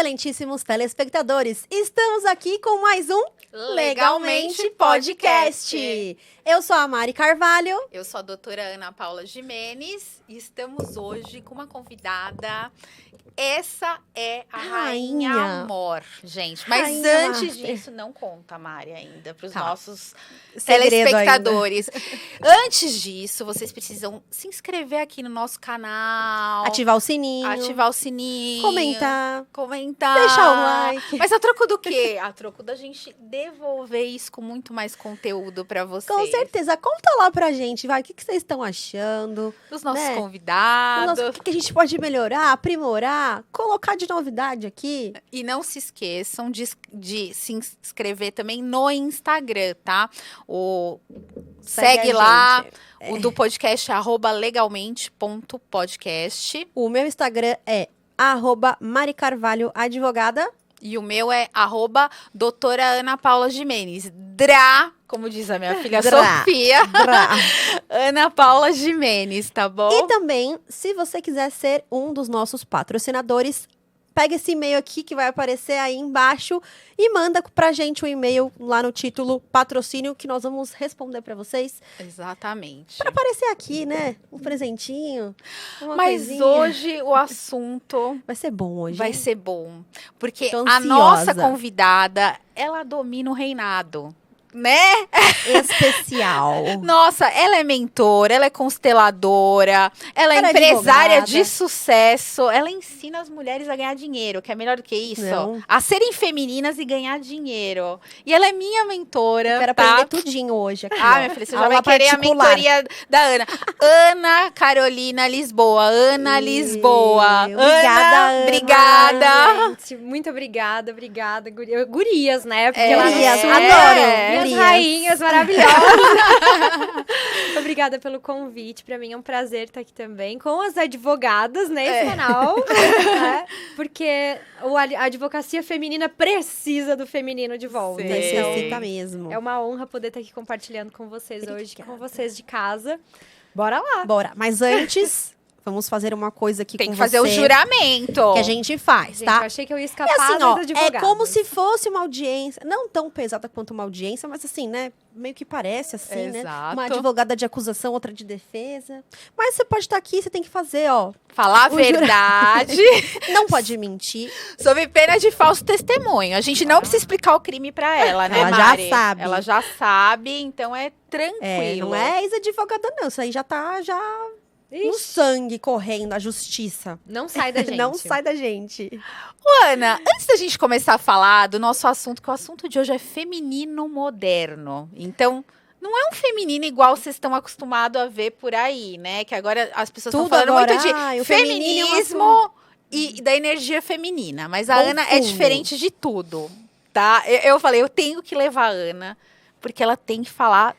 Excelentíssimos telespectadores, estamos aqui com mais um Legalmente Podcast. Eu sou a Mari Carvalho. Eu sou a doutora Ana Paula Gimenez e estamos hoje com uma convidada. Essa é a Rainha Amor, gente. Mas Rainha antes Master. disso, não conta, Mari, ainda, para os Tá. nossos Segredo telespectadores. Antes disso, vocês precisam se inscrever aqui no nosso canal. Ativar o sininho. Ativar o sininho. Comentar. Comentar. Deixar o like. Mas a troco do quê? A troco da gente devolver isso com muito mais conteúdo para vocês. Com certeza. Conta lá pra gente, vai. O que vocês estão achando? Dos nossos Né? convidados. O que a gente pode melhorar, aprimorar, colocar de novidade aqui? E não se esqueçam de se inscrever também no Instagram, tá? Segue a lá. gente. O do podcast é @legalmente.podcast. O meu Instagram é @maricarvalhoadvogada. E o meu é @doutora Ana Paula Gimenez. Como diz a minha filha Dra. Sofia. Ana Paula Gimenez, tá bom? E também, se você quiser ser um dos nossos patrocinadores, pega esse e-mail aqui que vai aparecer aí embaixo e manda pra gente um e-mail lá no título patrocínio que nós vamos responder pra vocês. Exatamente. Pra aparecer aqui, né? Um presentinho, uma Mas coisinha. hoje o assunto Vai ser bom hoje. vai hein? ser bom. Porque Tô a ansiosa. nossa convidada, ela domina o reinado. Né? Especial. Nossa, ela é mentora, ela é consteladora, ela é Ela é empresária advogada. de sucesso, ela ensina as mulheres a ganhar dinheiro, que é melhor do que isso, Não. a serem femininas e ganhar dinheiro. E ela é minha mentora, Quero tá? aprender tudinho hoje aqui. Ah, ó. minha filha, você já Aula vai querer particular. a mentoria da Ana. Ana Carolina Lisboa. Ana Lisboa. Obrigada, Ana. Obrigada. Ai, gente, muito obrigada. Gurias, né? Porque elas Gurias, são adoro. minhas Gurias. rainhas maravilhosas. Obrigada pelo convite. Pra mim é um prazer estar aqui também com as advogadas nesse canal. Né? Porque a advocacia feminina precisa do feminino de volta. Sim. Então, Necessita mesmo. é uma honra poder estar aqui compartilhando com vocês hoje, com vocês de casa. Bora lá. Bora. Mas antes, vamos fazer uma coisa aqui Tem com que fazer você o juramento. que a gente faz, Gente, tá? eu achei que eu ia É escapar assim, das ó, é advogadas. como se fosse uma audiência, não tão pesada quanto uma audiência, mas assim, né, meio que parece assim, né? Exato. Uma advogada de acusação, outra de defesa. Mas você pode estar aqui, você tem que fazer, ó, Falar a O jura- verdade. não pode mentir. Sob pena de falso testemunho. A gente não precisa explicar o crime pra ela, né, Ela já Mari? sabe. Ela já sabe, então é tranquilo. É, não é ex-advogada não, isso aí já tá no Ixi, sangue correndo, a justiça. não sai da gente. Não sai da gente. Ô, Ana, antes da gente começar a falar do nosso assunto, que o assunto de hoje é feminino moderno. Então, não é um feminino igual vocês estão acostumados a ver por aí, né? Que agora as pessoas estão Tudo falando agora, muito de o feminismo é um feminismo e da energia feminina. Mas a Ana é Confundo. diferente de tudo, tá? Eu falei, eu tenho que levar a Ana, porque ela tem que falar.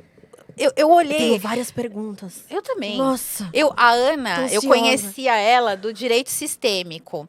Eu Tenho olhei. várias perguntas. Eu também. Nossa. A Ana, Tô eu ansiosa. conhecia ela do direito sistêmico.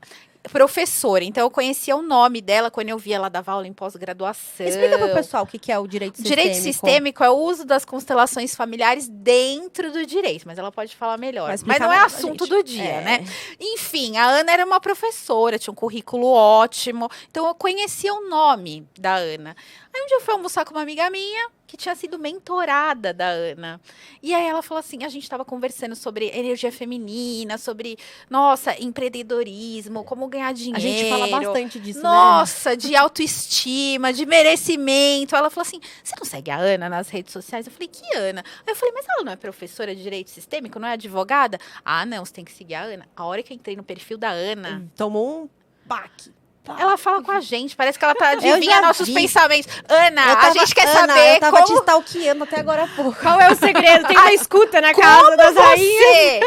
Professora, então eu conhecia o nome dela quando eu via ela dava aula em pós-graduação. Explica pro pessoal o que é o direito sistêmico. Direito sistêmico é o uso das constelações familiares dentro do direito, mas ela pode falar melhor. Vai Mas explicar não é melhor pra assunto gente. do dia, É. né? Enfim, a Ana era uma professora, tinha um currículo ótimo, então eu conhecia o nome da Ana. Aí um dia eu fui almoçar com uma amiga minha, que tinha sido mentorada da Ana. E aí ela falou assim, a gente estava conversando sobre energia feminina, sobre, nossa, empreendedorismo, como ganhar dinheiro. A gente fala bastante disso, né? Nossa, de autoestima, de merecimento. Ela falou assim, você não segue a Ana nas redes sociais? Eu falei, que Ana? Aí eu falei, mas ela não é professora de direito sistêmico, não é advogada? Ah, não, você tem que seguir a Ana. A hora que eu entrei no perfil da Ana, Tomou um baque. ela fala com a gente, parece que ela tá Eu adivinha já nossos vi. pensamentos. Ana, Eu tava- a gente quer Ana, saber eu tava te como... stalkeando até agora há pouco. Qual é o segredo? Tem uma escuta na casa Como das rainhas.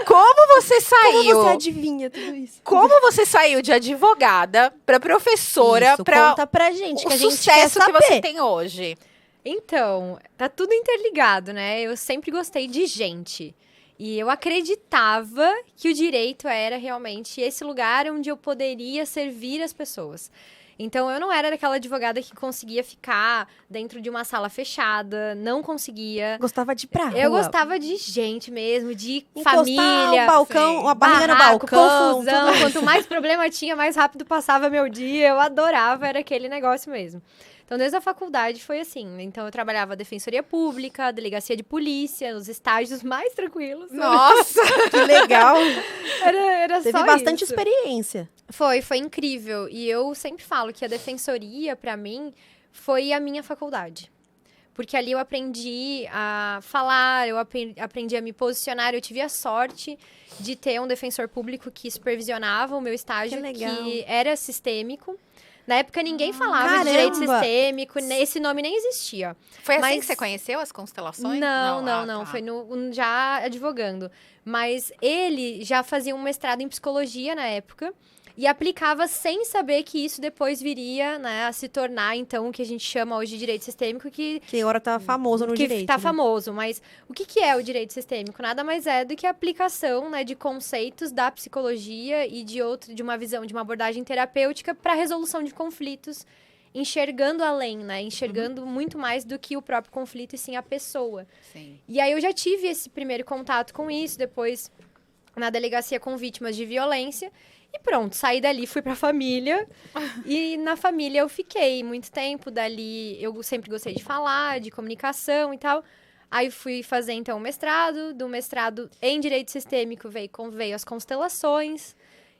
como você Como saiu? você adivinha tudo isso? Como você saiu de advogada pra professora, Isso, pra conta pra gente, o que a gente quer sucesso que saber. você tem hoje? Então, tá tudo interligado, né? Eu sempre gostei de gente. E eu acreditava que o direito era realmente esse lugar onde eu poderia servir as pessoas. Então, eu não era daquela advogada que conseguia ficar dentro de uma sala fechada, não conseguia. Gostava de ir pra rua. Eu gostava de gente mesmo, de Encostar família, o balcão, a barriga no barraco, balcão. confusão. tudo. Quanto mais problema tinha, mais rápido passava meu dia. Eu adorava, era aquele negócio mesmo. Então, desde a faculdade foi assim. Então, eu trabalhava defensoria pública, delegacia de polícia, os estágios mais tranquilos. Nossa! Que legal. Era Teve só bastante isso. experiência. Foi incrível. E eu sempre falo que a defensoria, pra mim, foi a minha faculdade. Porque ali eu aprendi a falar, eu aprendi a me posicionar. Eu tive a sorte de ter um defensor público que supervisionava o meu estágio, Que legal. que era sistêmico. Na época, ninguém falava Caramba! de direito sistêmico, esse nome nem existia. Foi assim Mas- que você conheceu as constelações? Não. Tá. Foi já advogando. Mas ele já fazia um mestrado em psicologia na época e aplicava sem saber que isso depois viria, né, a se tornar, então, o que a gente chama hoje de direito sistêmico, que Que agora tá famoso no que direito. tá né? famoso. Mas o que é o direito sistêmico? Nada mais é do que a aplicação, né, de conceitos da psicologia e de uma visão, de uma abordagem terapêutica para resolução de conflitos, enxergando além, né? Enxergando muito mais do que o próprio conflito e sim a pessoa. Sim. E aí eu já tive esse primeiro contato com isso, depois na delegacia com vítimas de violência. E pronto, saí dali, fui pra família. E na família eu fiquei muito tempo. Dali eu sempre gostei de falar, de comunicação e tal. Aí fui fazer então o mestrado. Do mestrado em Direito Sistêmico veio as constelações.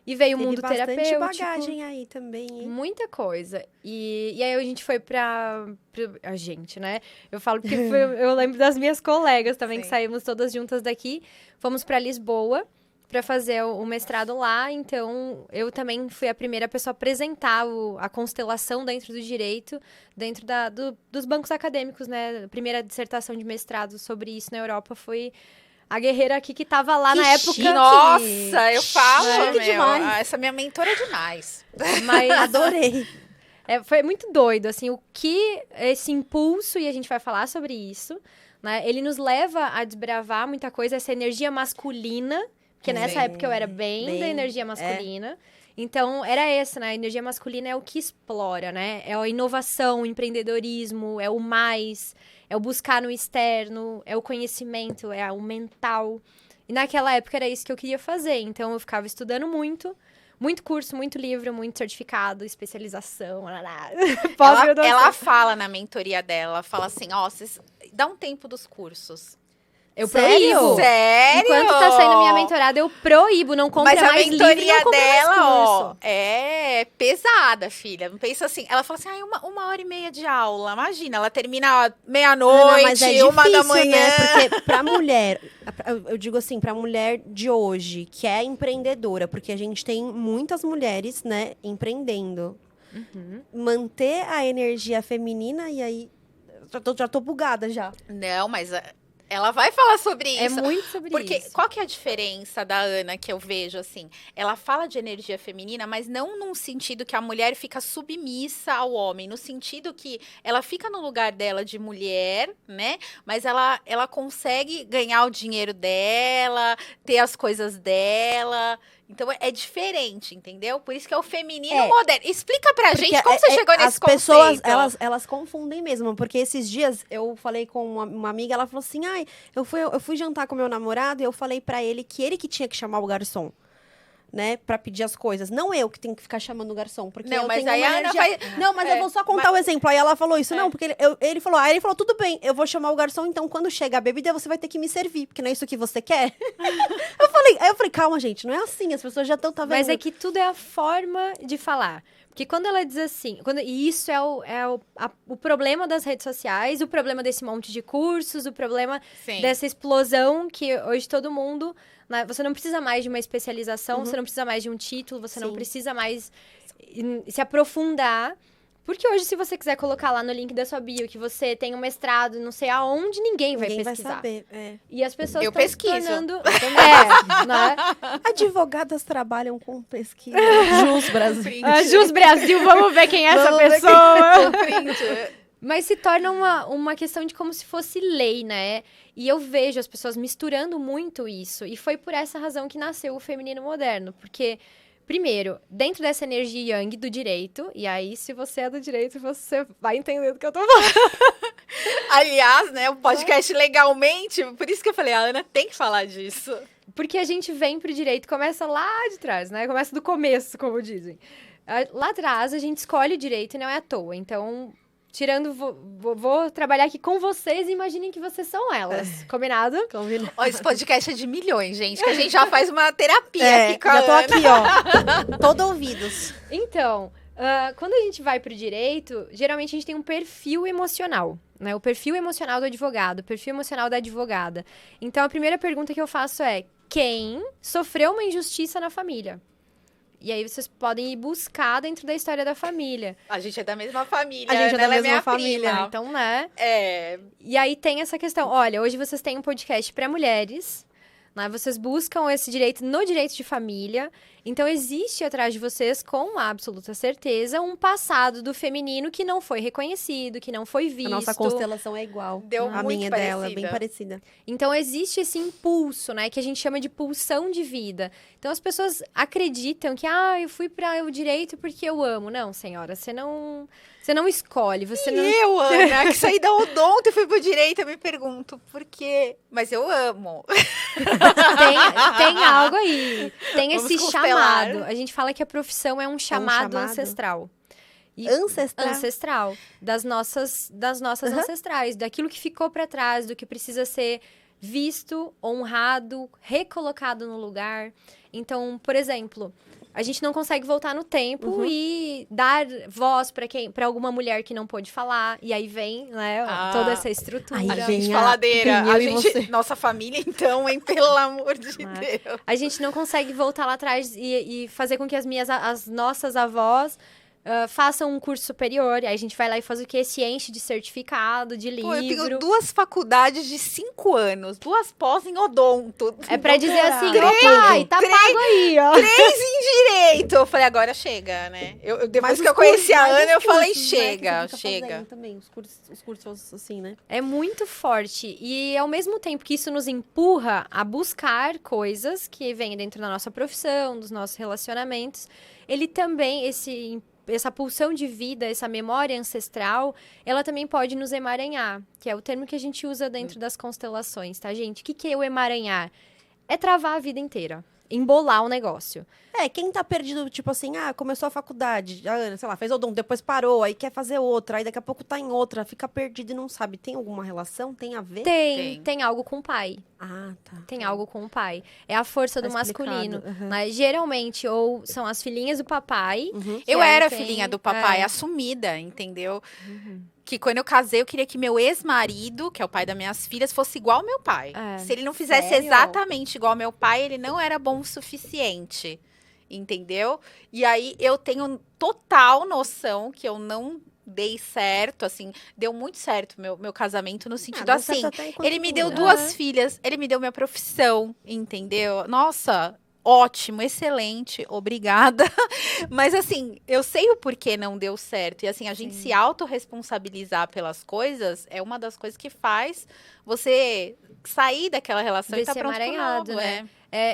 E veio o Teve mundo bastante terapêutico. bagagem aí também, hein? Muita coisa. E aí a gente foi a gente, né? Eu falo porque eu lembro das minhas colegas também, que Sim. saímos todas juntas daqui. Fomos pra Lisboa para fazer o mestrado lá. Então, eu também fui a primeira pessoa a apresentar a constelação dentro do direito, dentro dos bancos acadêmicos, né? A primeira dissertação de mestrado sobre isso na Europa foi a guerreira aqui que tava lá Que na época. chique! Nossa, eu falo, Chique meu. demais. Essa minha mentora é demais. Mas Adorei. foi muito doido, assim, o que esse impulso, e a gente vai falar sobre isso, né? Ele nos leva a desbravar muita coisa, essa energia masculina, porque nessa Sim. época eu era bem da energia masculina. Então, era essa, né? A energia masculina é o que explora, né? É a inovação, o empreendedorismo, é o mais, é o buscar no externo, é o conhecimento, é o mental. E naquela época era isso que eu queria fazer. Então, eu ficava estudando muito curso, muito livro, muito certificado, especialização, Ela fala na mentoria dela, fala assim, ó, dá um tempo dos cursos. Eu Sério? proíbo. Sério? Enquanto tá saindo minha mentorada, eu proíbo, não compra Mas a mais livro, não mentoria compra mais dela, ó, curso. é pesada, filha. Não pensa assim. Ela fala assim, uma hora e meia de aula. Imagina, ela termina meia-noite, Mas é uma da difícil, manhã. né? Porque pra mulher, eu digo assim, pra mulher de hoje, que é empreendedora, porque a gente tem muitas mulheres, né, empreendendo. Manter a energia feminina, e aí, já tô bugada já. Não, mas ela vai falar sobre isso. É muito sobre Porque isso. qual que é a diferença da Ana que eu vejo, assim? Ela fala de energia feminina, mas não num sentido que a mulher fica submissa ao homem. No sentido que ela fica no lugar dela de mulher, né? Mas ela consegue ganhar o dinheiro dela, ter as coisas dela. Então, é diferente, entendeu? Por isso que é o feminino moderno. Explica pra Porque gente como você chegou nesse as pessoas, conceito. elas confundem mesmo, porque esses dias eu falei com uma amiga, ela falou assim, ai, eu fui jantar com meu namorado e eu falei pra ele que tinha que chamar o garçom, né, pra pedir as coisas. Não eu que tenho que ficar chamando o garçom, porque Não, eu mas tenho aí uma a Ana energia... vai- Não, mas eu vou só contar o exemplo. Aí ela falou isso, não, porque ele falou, tudo bem, eu vou chamar o garçom, então quando chega a bebida, você vai ter que me servir, porque não é isso que você quer. Aí eu falei, calma, gente, não é assim, as pessoas já estão, tá vendo? Mas é que tudo é a forma de falar. Porque quando ela diz assim, e isso é o problema das redes sociais, o problema desse monte de cursos, o problema Sim. dessa explosão que hoje todo mundo... Né, você não precisa mais de uma especialização, você não precisa mais de um título, você não Sim. precisa mais se aprofundar. Porque hoje, se você quiser colocar lá no link da sua bio que você tem um mestrado, não sei aonde, ninguém vai pesquisar. saber. É. E as pessoas Eu estão se pesquiso. tornando... né? Advogadas trabalham com pesquisa. Jus Brasil. A Jus Brasil, vamos ver quem é essa Vamos ver pessoa. Print. Mas se torna uma questão de como se fosse lei, né? E eu vejo as pessoas misturando muito isso. E foi por essa razão que nasceu o feminino moderno. Porque Primeiro, dentro dessa energia yang do direito, e aí, se você é do direito, você vai entender do que eu tô falando. Aliás, né, o podcast legalmente, por isso que eu falei, a Ana tem que falar disso. Porque a gente vem pro direito, começa lá de trás, né? Começa do começo, como dizem. Lá atrás, a gente escolhe o direito e não é à toa. Então, tirando... Vou trabalhar aqui com vocês e imaginem que vocês são elas. Combinado? Combinado. Ó, esse podcast é de milhões, gente, que a gente já faz uma terapia aqui com a já tô Ana. aqui, ó. Todo ouvidos. Então, quando a gente vai pro direito, geralmente a gente tem um perfil emocional, né? O perfil emocional do advogado, o perfil emocional da advogada. Então, a primeira pergunta que eu faço é: quem sofreu uma injustiça na família? E aí vocês podem ir buscar dentro da história da família. A gente é da mesma família, A gente é da ela mesma minha família, prima. Então, né? É, E aí tem essa questão. Olha, hoje vocês têm um podcast para mulheres, né? Vocês buscam esse direito no direito de família. Então, existe atrás de vocês, com absoluta certeza, um passado do feminino que não foi reconhecido, que não foi visto. A nossa constelação é igual. Deu a muito minha parecida. dela, bem parecida. Então, existe esse impulso, né? Que a gente chama de pulsão de vida. Então, as pessoas acreditam que, eu fui para o direito porque eu amo. Não, senhora, você não escolhe. Você não... eu, Ana, que saí da odonto e fui pro direito, eu me pergunto por quê? Mas eu amo. Tem algo aí. Tem Vamos esse constelar. chamado. A gente fala que a profissão é um chamado chamado? ancestral. E- Ancestral. Ancestral. Das nossas ancestrais. Daquilo que ficou para trás, do que precisa ser visto, honrado, recolocado no lugar. Então, por exemplo, a gente não consegue voltar no tempo e dar voz para alguma mulher que não pôde falar. E aí vem, né, toda essa estrutura. Aí A vem gente a- faladeira. vem eu A e gente, você. nossa família, então, hein? Pelo amor de Mas- Deus. A gente não consegue voltar lá atrás e fazer com que as nossas avós façam um curso superior. E aí a gente vai lá e faz o quê? Se enche de certificado, de Pô, eu tenho livro. 2 faculdades de 5 anos, 2 pós em odonto. É pra dizer assim, Três- ô pai, tá pago aí, ó. 3 em direito. Eu falei, agora chega, né? Depois Mas que eu os cursos, conheci a mas Ana, os eu falei, cursos, né, que chega, você fica chega. fazendo também, os cursos assim, né? É muito forte. E ao mesmo tempo que isso nos empurra a buscar coisas que vêm dentro da nossa profissão, dos nossos relacionamentos, ele também, essa pulsão de vida, essa memória ancestral, ela também pode nos emaranhar, que é o termo que a gente usa dentro das constelações, tá, gente? O que é o emaranhar? É travar a vida inteira, embolar o negócio. Quem tá perdido, tipo assim, começou a faculdade, a Ana, sei lá, fez odonto, depois parou, aí quer fazer outra, aí daqui a pouco tá em outra, fica perdido e não sabe. Tem alguma relação? Tem a ver? Tem algo com o pai. Ah, tá. Tem algo com o pai. É a força Tá do masculino. explicado, uhum. Né? Geralmente, ou são as filhinhas do papai. Uhum. que Eu aí era tem- filhinha do papai, é. assumida, entendeu? Que quando eu casei, eu queria que meu ex-marido, que é o pai das minhas filhas, fosse igual ao meu pai. É. Se ele não fizesse Sério? exatamente igual ao meu pai, ele não era bom o suficiente. Entendeu? E aí eu tenho total noção que eu não dei certo, assim, deu muito certo meu casamento no sentido deu assim. certo até enquanto Ele me deu dura. 2 filhas, ele me deu minha profissão, entendeu? Nossa, ótimo, excelente, obrigada. Mas assim, eu sei o porquê não deu certo. E assim, a gente Sim. se autorresponsabilizar pelas coisas é uma das coisas que faz você sair daquela relação e Desse tá pronto pro emaranhado, novo, né?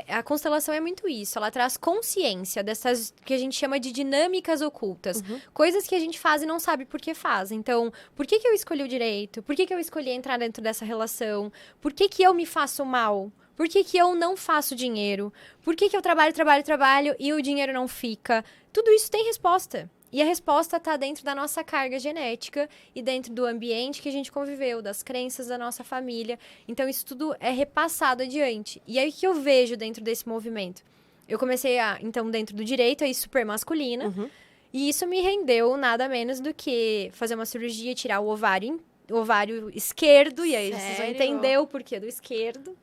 A constelação é muito isso. Ela traz consciência dessas que a gente chama de dinâmicas ocultas. Uhum. Coisas que a gente faz e não sabe por que faz. Então, por que eu escolhi o direito? Por que eu escolhi entrar dentro dessa relação? Por que eu me faço mal? Por que eu não faço dinheiro? Por que eu trabalho e o dinheiro não fica? Tudo isso tem resposta. E a resposta está dentro da nossa carga genética e dentro do ambiente que a gente conviveu, das crenças da nossa família. Então, isso tudo é repassado adiante. E aí, o que eu vejo dentro desse movimento? Eu comecei, então, dentro do direito, aí super masculina. Uhum. E isso me rendeu nada menos do que fazer uma cirurgia, tirar o ovário esquerdo. E aí, vocês vão Sério? entender o porquê do esquerdo.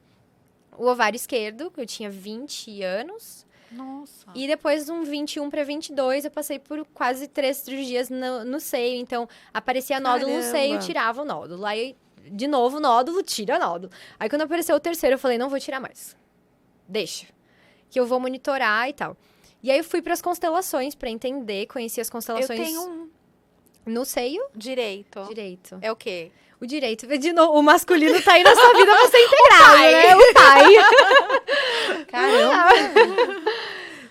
O ovário esquerdo, que eu tinha 20 anos. Nossa. E depois, de um 21 para 22, eu passei por quase 3 cirurgias no seio. Então, aparecia nódulo no seio, Caramba. tirava o nódulo. Aí, de novo, nódulo, tira nódulo. Aí, quando apareceu o terceiro, eu falei, não vou tirar mais. Deixa. Que eu vou monitorar e tal. E aí, eu fui para as constelações para entender, conheci as Eu constelações tenho um no seio direito. direito. É o quê? O direito, de novo, o masculino tá aí na sua vida pra ser integrado, né? O pai. Caramba!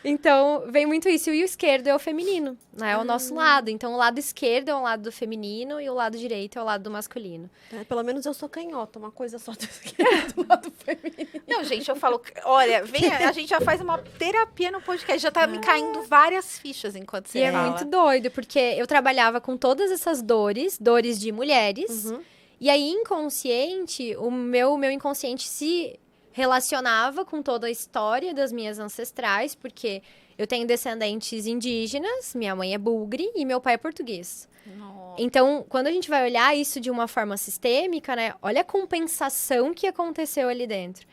Então, vem muito isso. E o esquerdo é o feminino, né? É o nosso lado. Então, o lado esquerdo é o lado do feminino e o lado direito é o lado do masculino. Pelo menos eu sou canhota, uma coisa só do esquerdo do lado feminino. Não, gente, eu falo, olha, vem, a gente já faz uma terapia no podcast, já tá me caindo várias fichas enquanto você E é fala. muito doido, porque eu trabalhava com todas essas dores de mulheres, Uhum. e aí, inconsciente, o meu inconsciente se relacionava com toda a história das minhas ancestrais, porque eu tenho descendentes indígenas, minha mãe é bugre e meu pai é português. Nossa. Então, quando a gente vai olhar isso de uma forma sistêmica, né? Olha a compensação que aconteceu ali dentro.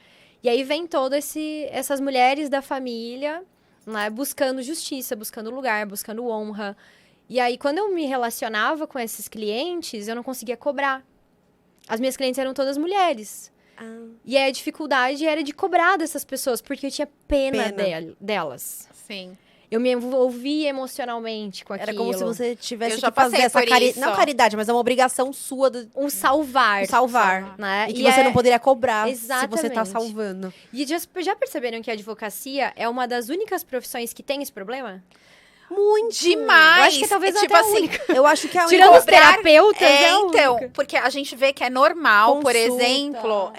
E aí vem essas mulheres da família, né, buscando justiça, buscando lugar, buscando honra. E aí, quando eu me relacionava com esses clientes, eu não conseguia cobrar. As minhas clientes eram todas mulheres. E aí a dificuldade era de cobrar dessas pessoas, porque eu tinha pena. Delas. Sim. Eu me envolvia emocionalmente com aquilo. Era como se você tivesse Eu já que fazer passei essa por isso. não caridade, mas é uma obrigação sua de Um salvar. salvar. Né? E que você não poderia cobrar Exatamente. se você tá salvando. E já perceberam que a advocacia é uma das únicas profissões que tem esse problema? Muito. Demais. Eu acho que talvez tipo até a assim, única. Eu acho que é a Tirando única... os terapeutas, é a então, única. porque a gente vê que é normal, por Consulta. exemplo,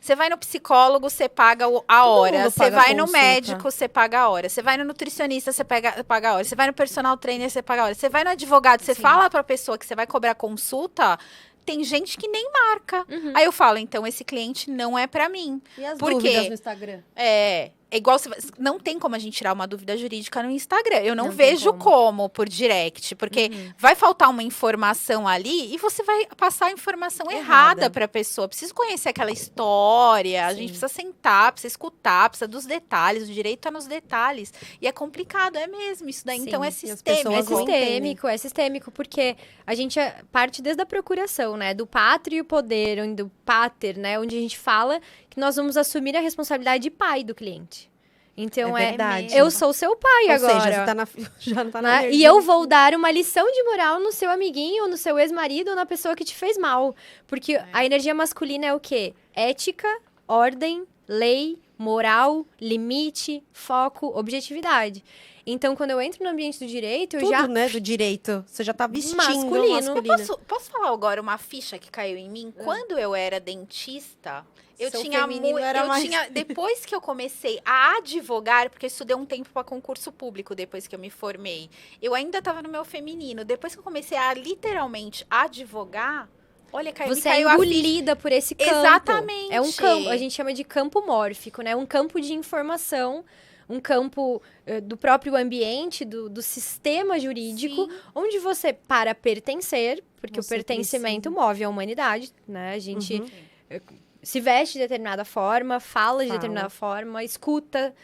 você vai no psicólogo, você paga a hora, mundo você paga vai no consulta. médico, você paga a hora, você vai no nutricionista, você paga a hora, você vai no personal trainer, você paga a hora, você vai no advogado, você Sim. fala pra pessoa que você vai cobrar consulta, tem gente que nem marca. Uhum. Aí eu falo, então esse cliente não é pra mim. E as Por dúvidas quê? no Instagram? É igual não tem como a gente tirar uma dúvida jurídica no Instagram. Eu não, Não tem vejo como por direct, porque vai faltar uma informação ali e você vai passar a informação errada para a pessoa. Preciso conhecer aquela história, a gente precisa sentar, precisa escutar, precisa dos detalhes, o direito tá nos detalhes. E é complicado, é mesmo isso daí. Sim, Então é e as sistêmico. pessoas não É sistêmico, porque a gente parte desde a procuração, né? Do pátrio e o poder, do pater, né? Onde a gente fala que nós vamos assumir a responsabilidade de pai do cliente. Então É verdade. eu sou seu pai Ou agora. seja, você tá já não tá na Né? energia. E eu vou dar uma lição de moral no seu amiguinho, no seu ex-marido, ou na pessoa que te fez mal. Porque a energia masculina é o quê? Ética, ordem, lei, moral, limite, foco, objetividade. Então, quando eu entro no ambiente do direito, eu Tudo, já... né, do direito. Você já tá vestindo Masculino. Posso falar agora uma ficha que caiu em mim? Quando eu era dentista, eu Seu tinha feminino era mais- depois que eu comecei a advogar, porque eu estudei um tempo para concurso público depois que eu me formei. Eu ainda estava no meu feminino. Depois que eu comecei a literalmente advogar, olha, me Você é caiu a ficha. engolida por esse campo. Exatamente. É um campo, a gente chama de campo mórfico, né? Um campo de informação, um campo do próprio ambiente, do sistema jurídico, Sim. onde você, para pertencer, porque Você o pertencimento precisa. move a humanidade, né? A gente Uhum. se veste de determinada forma, fala de Fala. determinada forma, escuta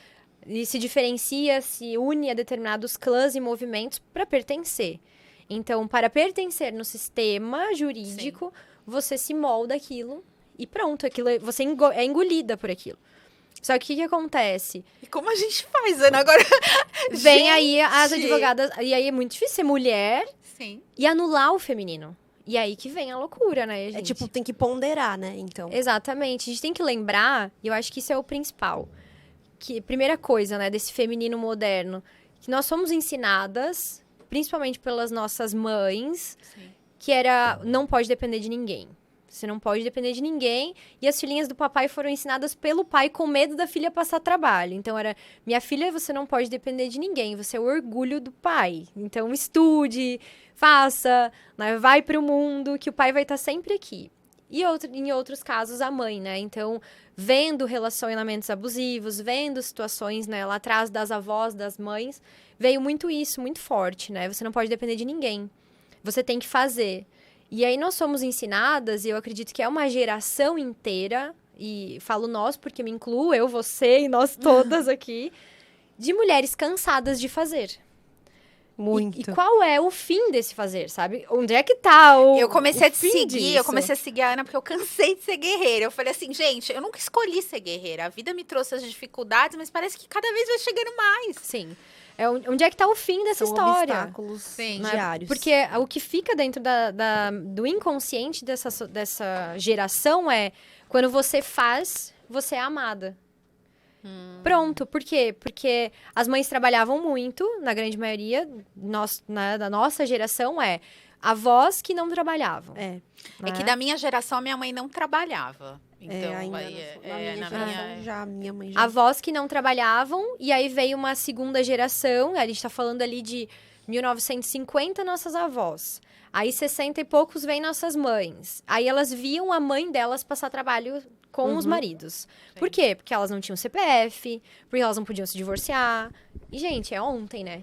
e se diferencia, se une a determinados clãs e movimentos para pertencer. Então, para pertencer no sistema jurídico, você se molda aquilo e pronto, você é engolida por aquilo. Só que o que acontece? E como a gente faz, Ana? Agora. Vem aí as Gente! advogadas, e aí é muito difícil ser mulher Sim. e anular o feminino. E aí que vem a loucura, né, gente? É tipo, tem que ponderar, né, então. Exatamente. A gente tem que lembrar, e eu acho que isso é o principal, que primeira coisa, né, desse feminino moderno, que nós somos ensinadas, principalmente pelas nossas mães, Sim. que era não pode depender de ninguém. Você não pode depender de ninguém. E as filhinhas do papai foram ensinadas pelo pai com medo da filha passar trabalho. Então era, minha filha, você não pode depender de ninguém. Você é o orgulho do pai. Então estude, faça, né, vai para o mundo, que o pai vai estar sempre aqui. E em outros casos, a mãe, né? Então, vendo relacionamentos abusivos, vendo situações, né, lá atrás das avós, das mães, veio muito isso, muito forte, né? Você não pode depender de ninguém. Você tem que fazer. E aí nós somos ensinadas, e eu acredito que é uma geração inteira, e falo nós porque me incluo, eu, você e nós todas aqui, de mulheres cansadas de fazer. Muito. E qual é o fim desse fazer, sabe? Onde é que tá o Eu comecei o a te fim seguir, disso? eu comecei a seguir a Ana porque eu cansei de ser guerreira. Eu falei assim, gente, eu nunca escolhi ser guerreira. A vida me trouxe as dificuldades, mas parece que cada vez vai chegando mais. Sim. Onde é que tá o fim dessa São história? obstáculos Sim. Né? diários. Porque o que fica dentro do inconsciente dessa geração é quando você faz, você é amada. Pronto, por quê? Porque as mães trabalhavam muito, na grande maioria, da nossa geração avós que não trabalhavam. É. É que da minha geração, a minha mãe não trabalhava. Então, Ainda na minha geração, já, minha mãe já... Avós que não trabalhavam, e aí veio uma segunda geração, a gente tá falando ali de 1950, nossas avós. Aí 60 e poucos vem nossas mães. Aí elas viam a mãe delas passar trabalho com os maridos. Sim. Por quê? Porque elas não tinham CPF, porque elas não podiam se divorciar. E, gente, é ontem, né?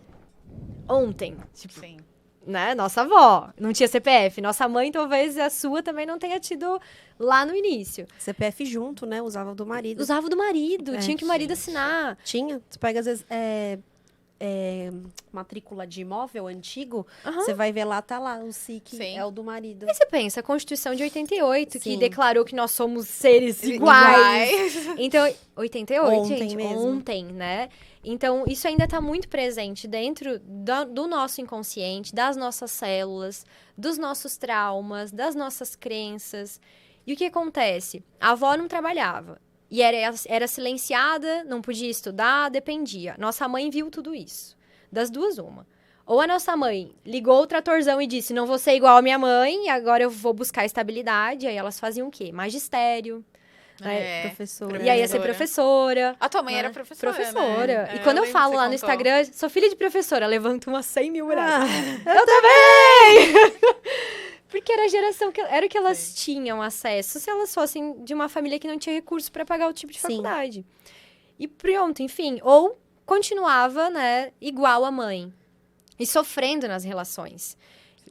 Ontem. Tipo, Sim. né? Nossa avó não tinha CPF. Nossa mãe, talvez a sua também não tenha tido lá no início. CPF junto, né? Usava do marido. Usava do marido, tinha que o marido gente. assinar. Tinha. Você pega, às vezes, matrícula de imóvel antigo, você vai ver lá, tá lá, o SIC Sim. é o do marido. Aí você pensa, a Constituição de 88, que Sim. declarou que nós somos seres iguais. Então, 88, Ontem gente, mesmo. ontem, né? Então, isso ainda tá muito presente dentro do nosso inconsciente, das nossas células, dos nossos traumas, das nossas crenças. E o que acontece? A avó não trabalhava. E era silenciada, não podia estudar, dependia. Nossa mãe viu tudo isso. Das duas, uma. Ou a nossa mãe ligou o tratorzão e disse, não vou ser igual a minha mãe, agora eu vou buscar estabilidade. Aí elas faziam o quê? Magistério. Professora. E aí ia ser professora. A tua mãe né? era professora, Professora. né? E quando eu lembro falo que lá você no contou. Instagram, sou filha de professora, levanta umas 100 mil mulheres. Eu Porque era a geração era o que elas tinham acesso, se elas fossem de uma família que não tinha recurso para pagar o tipo de Sim. faculdade. E pronto, enfim. Ou continuava, né, igual a mãe. E sofrendo nas relações.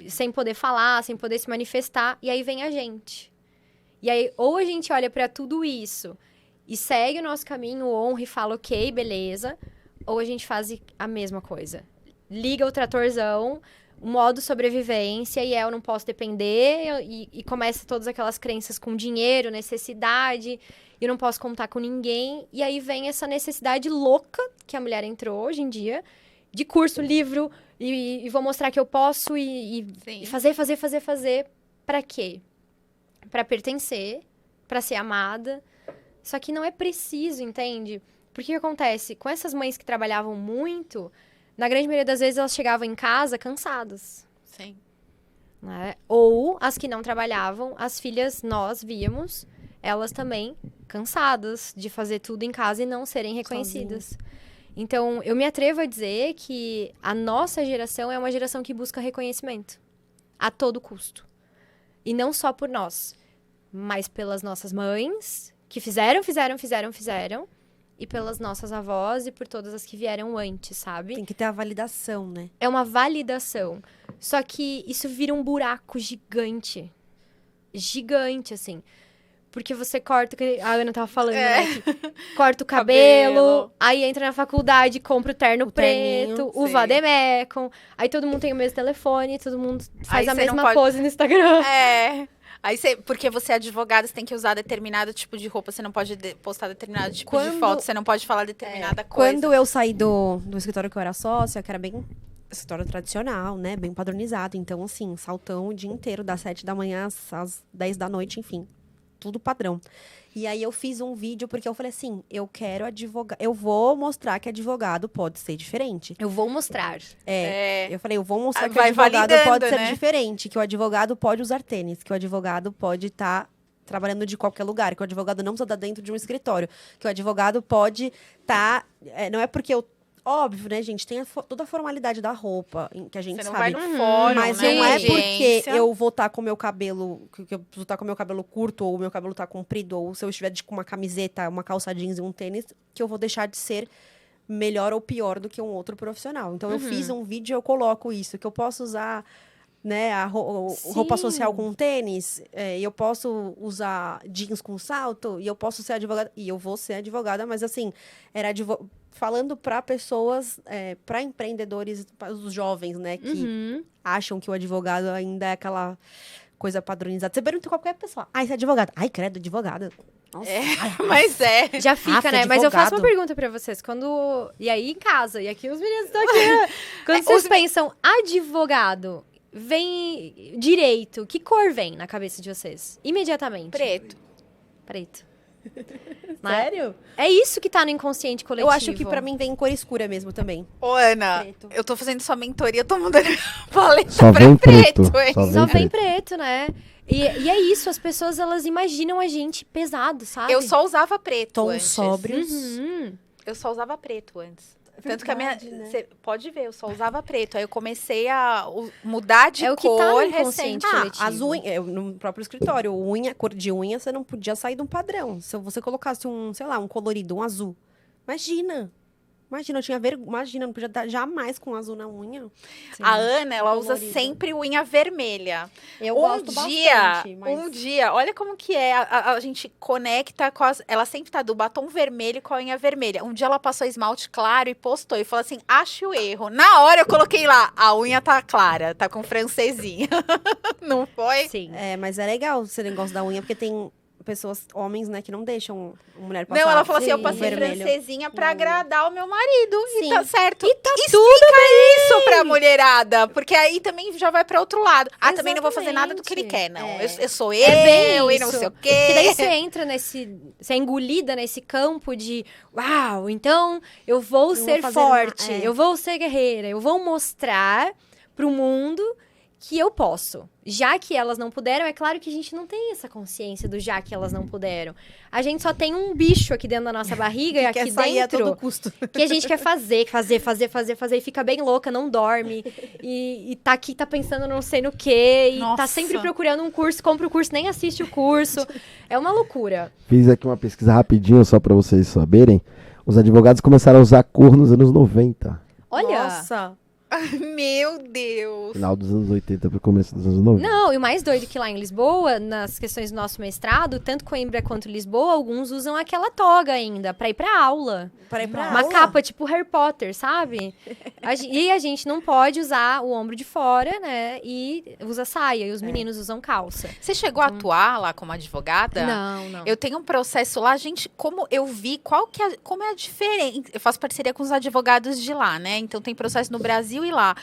Sem poder falar, sem poder se manifestar. E aí vem a gente. E aí, ou a gente olha para tudo isso e segue o nosso caminho, honra e fala, ok, beleza. Ou a gente faz a mesma coisa. Liga o tratorzão, o modo sobrevivência, e eu não posso depender, e começa todas aquelas crenças com dinheiro, necessidade, eu não posso contar com ninguém. E aí vem essa necessidade louca que a mulher entrou hoje em dia, de curso, livro, e vou mostrar que eu posso, e Sim. fazer. Pra quê? Pra pertencer, pra ser amada. Só que não é preciso, entende? Porque o que acontece? Com essas mães que trabalhavam muito, na grande maioria das vezes elas chegavam em casa cansadas. Sim. Né? Ou as que não trabalhavam, as filhas, nós víamos, elas também cansadas de fazer tudo em casa e não serem reconhecidas. Então, eu me atrevo a dizer que a nossa geração é uma geração que busca reconhecimento. A todo custo. E não só por nós, mas pelas nossas mães, que fizeram. E pelas nossas avós e por todas as que vieram antes, sabe? Tem que ter a validação, né? É uma validação. Só que isso vira um buraco gigante. Gigante, assim. Porque você corta, que a Ana tava falando, né? Que corta o cabelo, aí entra na faculdade, compra o terno preto, terninho, o sim. vademecum. Aí todo mundo tem o mesmo telefone, todo mundo faz Aí a você não mesma pode- pose no Instagram. É. Aí porque você é advogada, você tem que usar determinado tipo de roupa, você não pode postar determinado tipo de Quando- foto, você não pode falar determinada coisa. Quando eu saí do escritório que eu era sócia, que era bem escritório tradicional, né? Bem padronizado. Então, assim, saltão o dia inteiro, das 7 da manhã às 10 da noite, enfim. Tudo padrão. E aí eu fiz um vídeo porque eu falei assim, eu quero advogar, eu vou mostrar que advogado pode ser diferente. Eu vou mostrar. Eu falei, eu vou mostrar que o Vai advogado validando, pode ser né? diferente, que o advogado pode usar tênis, que o advogado pode estar trabalhando de qualquer lugar, que o advogado não precisa estar dentro de um escritório, que o advogado pode estar... não é porque eu... Óbvio, né, gente? Tem toda a formalidade da roupa, que a gente Você não sabe. vai no fórum, Mas né? não é porque Audiência. eu vou estar com o meu cabelo, que eu vou estar com o meu cabelo curto, ou o meu cabelo tá comprido, ou se eu estiver com uma camiseta, uma calça jeans e um tênis, que eu vou deixar de ser melhor ou pior do que um outro profissional. Então, eu fiz um vídeo e eu coloco isso, que eu posso usar, né, a roupa Sim. social com tênis, e eu posso usar jeans com salto, e eu posso ser advogada, e eu vou ser advogada, mas assim, falando para pessoas, para empreendedores, para os jovens, né, que acham que o advogado ainda é aquela coisa padronizada. Você pergunta qualquer pessoa, você é advogada? Ai, credo, advogada. Nossa, Mas é. Já fica, Aff, né? Mas eu faço advogado. uma pergunta pra vocês. E aí em casa, e aqui os meninos estão aqui. Quando vocês pensam advogado, vem direito, que cor vem na cabeça de vocês? Imediatamente. Preto. Preto. Sério? É isso que tá no inconsciente coletivo. Eu acho que pra mim vem em cor escura mesmo também. Ô, Ana, Preto. eu tô fazendo sua mentoria, eu tô mudando a paleta Só pra vem preto, preto. hein? Só vem preto, né? E é isso, as pessoas, elas imaginam a gente pesado, sabe? Eu só usava preto Tons antes. sóbrios. Uhum. Eu só usava preto antes. Tanto que a minha... Verdade, né? Cê pode ver, eu só usava preto. Aí eu comecei a mudar de É o que tá cor no inconsciente. recente. coletivo. As unhas, no próprio escritório, cor de unha, você não podia sair de um padrão. Se você colocasse sei lá, um colorido, um azul. Imagina, eu tinha imagina, não podia dar jamais com azul na unha. A Ana, ela usa Colorido. sempre unha vermelha. Eu um gosto bastante, mas... Um dia, olha como que é, a gente conecta com ela sempre tá do batom vermelho com a unha vermelha. Um dia ela passou esmalte claro e postou e falou assim, acho o erro. Na hora eu coloquei lá, a unha tá clara, tá com francesinha. Não foi? Sim. É, mas é legal esse negócio da unha, porque tem pessoas, homens, né, que não deixam a mulher passar. Não, ela falou assim, eu o passei vermelho. francesinha pra na unha. agradar o meu marido. E Sim. tá certo. E tá Explica isso pra mulherada. Porque aí também já vai pra outro lado. Ah, também não vou fazer nada do que ele quer, não. É. Eu sou bem eu e não isso. sei o Porque daí quê. você entra você é engolida nesse campo de, uau, então eu vou ser fazer forte, uma- é. eu vou ser guerreira, eu vou mostrar pro mundo que eu posso. Já que elas não puderam, é claro que a gente não tem essa consciência do já que elas não puderam. A gente só tem um bicho aqui dentro da nossa barriga e Que aqui quer sair a dentro todo custo. que a gente quer fazer e fica bem louca, não dorme e tá aqui, tá pensando não sei no que e tá Nossa. sempre procurando um curso, compra o curso, nem assiste o curso. É uma loucura. Fiz aqui uma pesquisa rapidinho, só pra vocês saberem. Os advogados começaram a usar cor nos anos 90. Olha, Nossa. Meu Deus. Final dos anos 80 pro começo dos anos 90. não, e o mais doido que lá em Lisboa, nas questões do nosso mestrado, tanto Coimbra quanto Lisboa, alguns usam aquela toga ainda pra ir pra aula. Pra ir pra Uma aula. capa tipo Harry Potter, sabe? E a gente não pode usar o ombro de fora, né? E usa saia, e os meninos usam calça. Você chegou a atuar lá como advogada? Não. Eu tenho um processo lá, gente, como eu vi, como é a diferença. Eu faço parceria com os advogados de lá, né? Então tem processo no Brasil e lá.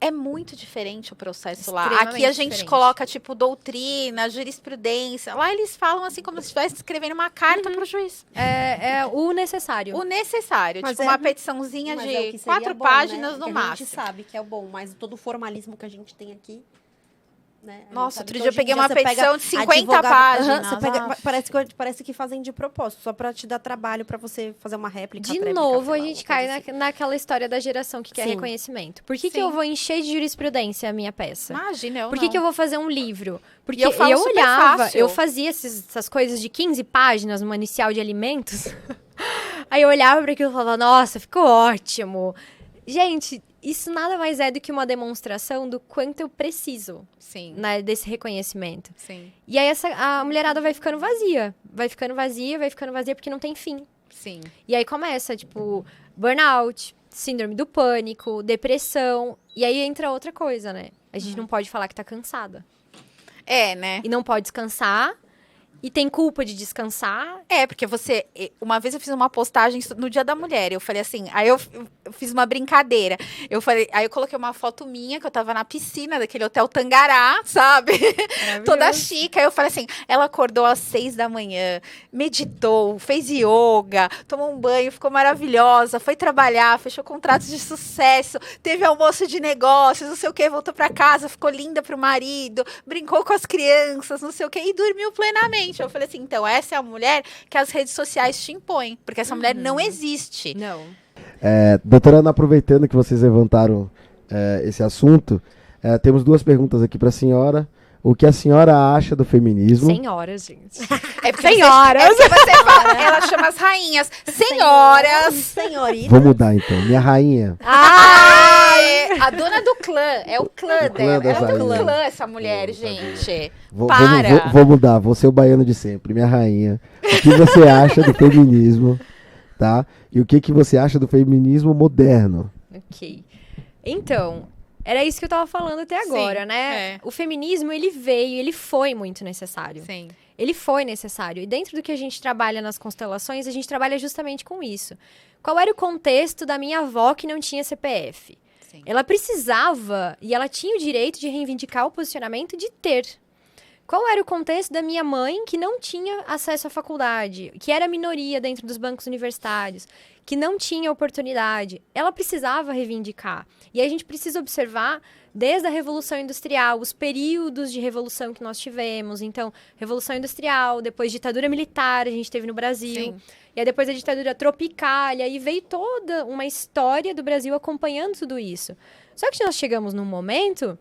É muito diferente o processo lá. Aqui a Extremamente gente diferente. coloca, tipo, doutrina, jurisprudência. Lá eles falam assim, como se estivesse escrevendo uma carta pro juiz. É o necessário. O necessário. Mas tipo, é- uma petiçãozinha Mas é o de que seria 4 bom, páginas né? no Que a máximo. gente sabe que é o bom, mas todo o formalismo que a gente tem aqui, né? A gente Nossa, sabe outro que dia eu hoje em peguei dia uma você pega petição de 50 advogado- páginas. Aham, você pega- Ah. parece que fazem de propósito, só pra te dar trabalho, pra você fazer uma réplica. De tréplica, novo, a sei lá, gente uma cai coisa assim. naquela história da geração que quer Sim. reconhecimento. Por que Sim. eu vou encher de jurisprudência a minha peça? Imagina, eu Por que, não. que eu vou fazer um livro? Porque E eu falo super olhava, fácil. eu fazia essas coisas de 15 páginas numa inicial de alimentos. Aí eu olhava para aquilo e falava, nossa, ficou ótimo. Gente, isso nada mais é do que uma demonstração do quanto eu preciso, Sim, né, desse reconhecimento. sim, E aí a mulherada vai ficando vazia. Vai ficando vazia porque não tem fim. sim. E aí começa, tipo, burnout, síndrome do pânico, depressão. E aí entra outra coisa, né? A gente não pode falar que tá cansada. É, né? E não pode descansar. E tem culpa de descansar. É, porque você. Uma vez eu fiz uma postagem no Dia da Mulher. Eu falei assim. Aí eu fiz uma brincadeira. Aí eu coloquei uma foto minha que eu tava na piscina daquele hotel Tangará, sabe? Toda chique. Aí eu falei assim: ela acordou às 6 da manhã, meditou, fez yoga, tomou um banho, ficou maravilhosa, foi trabalhar, fechou contratos de sucesso, teve almoço de negócios, não sei o que, voltou pra casa, ficou linda pro marido, brincou com as crianças, não sei o que, e dormiu plenamente. Eu falei assim: então, essa é a mulher que as redes sociais te impõem, porque essa mulher não existe. Não. Doutora Ana, aproveitando que vocês levantaram esse assunto, temos duas perguntas aqui para a senhora. O que a senhora acha do feminismo? Senhoras, gente. É porque Senhoras. você fala, ela chama as rainhas, senhoras. Senhorita. Vou mudar então. Minha rainha. Ai, a dona do clã, é o clã clã dela. das Ela tem um rainhas. clã, essa mulher, gente. Vou Para. mudar, vou ser o baiano de sempre. Minha rainha. O que você acha do feminismo? Tá? E o que você acha do feminismo moderno? Ok. Então, era isso que eu tava falando até agora, Sim, né? é. O feminismo, ele foi muito necessário. Sim. Ele foi necessário. E dentro do que a gente trabalha nas constelações, a gente trabalha justamente com isso. Qual era o contexto da minha avó que não tinha CPF? Sim. Ela precisava, e ela tinha o direito de reivindicar o posicionamento de ter. Qual era o contexto da minha mãe que não tinha acesso à faculdade, que era minoria dentro dos bancos universitários, que não tinha oportunidade? Ela precisava reivindicar. E aí a gente precisa observar desde a Revolução Industrial, os períodos de revolução que nós tivemos. Então, Revolução Industrial, depois ditadura militar, a gente teve no Brasil. Sim. E aí depois a ditadura tropical, e aí veio toda uma história do Brasil acompanhando tudo isso. Só que nós chegamos num momento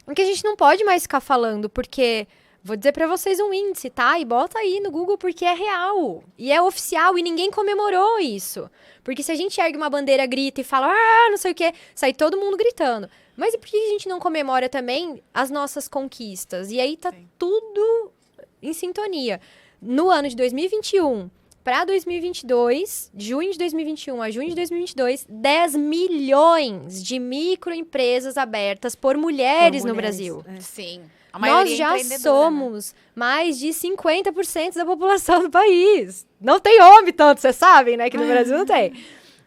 em que a gente não pode mais ficar falando, porque... Vou dizer pra vocês um índice, tá? E bota aí no Google porque é real. E é oficial e ninguém comemorou isso. Porque se a gente ergue uma bandeira, grita e fala, não sei o quê, sai todo mundo gritando. Mas e por que a gente não comemora também as nossas conquistas? E aí tá tudo em sintonia. No ano de 2021 para 2022, junho de 2021 a junho de 2022, 10 milhões de microempresas abertas por mulheres no Brasil. Sim. A Nós maioria já empreendedora, somos mais de 50% da população do país. Não tem homem tanto, vocês sabem, né? Que no Brasil não tem.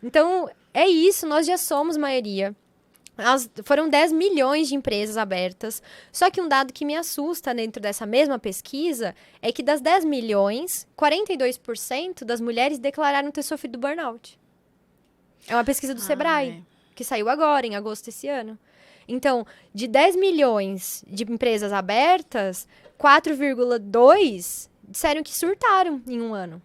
Então, é isso, nós já somos maioria. Foram 10 milhões de empresas abertas. Só que um dado que me assusta dentro dessa mesma pesquisa é que das 10 milhões, 42% das mulheres declararam ter sofrido burnout. É uma pesquisa do Sebrae, que saiu agora, em agosto desse ano. Então, de 10 milhões de empresas abertas, 4,2 disseram que surtaram em um ano.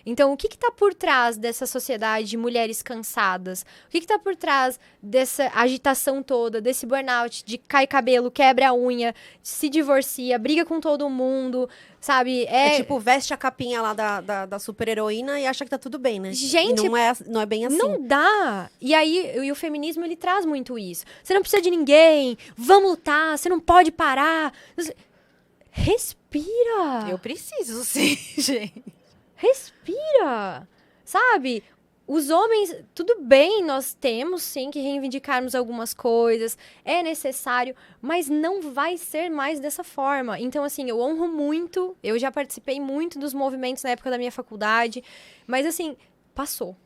Então, o que está por trás dessa sociedade de mulheres cansadas? O que está por trás dessa agitação toda, desse burnout, de cai cabelo, quebra a unha, se divorcia, briga com todo mundo, sabe? É tipo, veste a capinha lá da super-heroína e acha que tá tudo bem, né? Gente, E não é bem assim. Não dá. E aí, o feminismo, ele traz muito isso. Você não precisa de ninguém, vamos lutar, você não pode parar. Respira. Eu preciso, sim, gente. Respira, sabe? Os homens, tudo bem, nós temos sim que reivindicarmos algumas coisas, é necessário, mas não vai ser mais dessa forma. Então, assim, eu honro muito, eu já participei muito dos movimentos na época da minha faculdade, mas, assim, passou.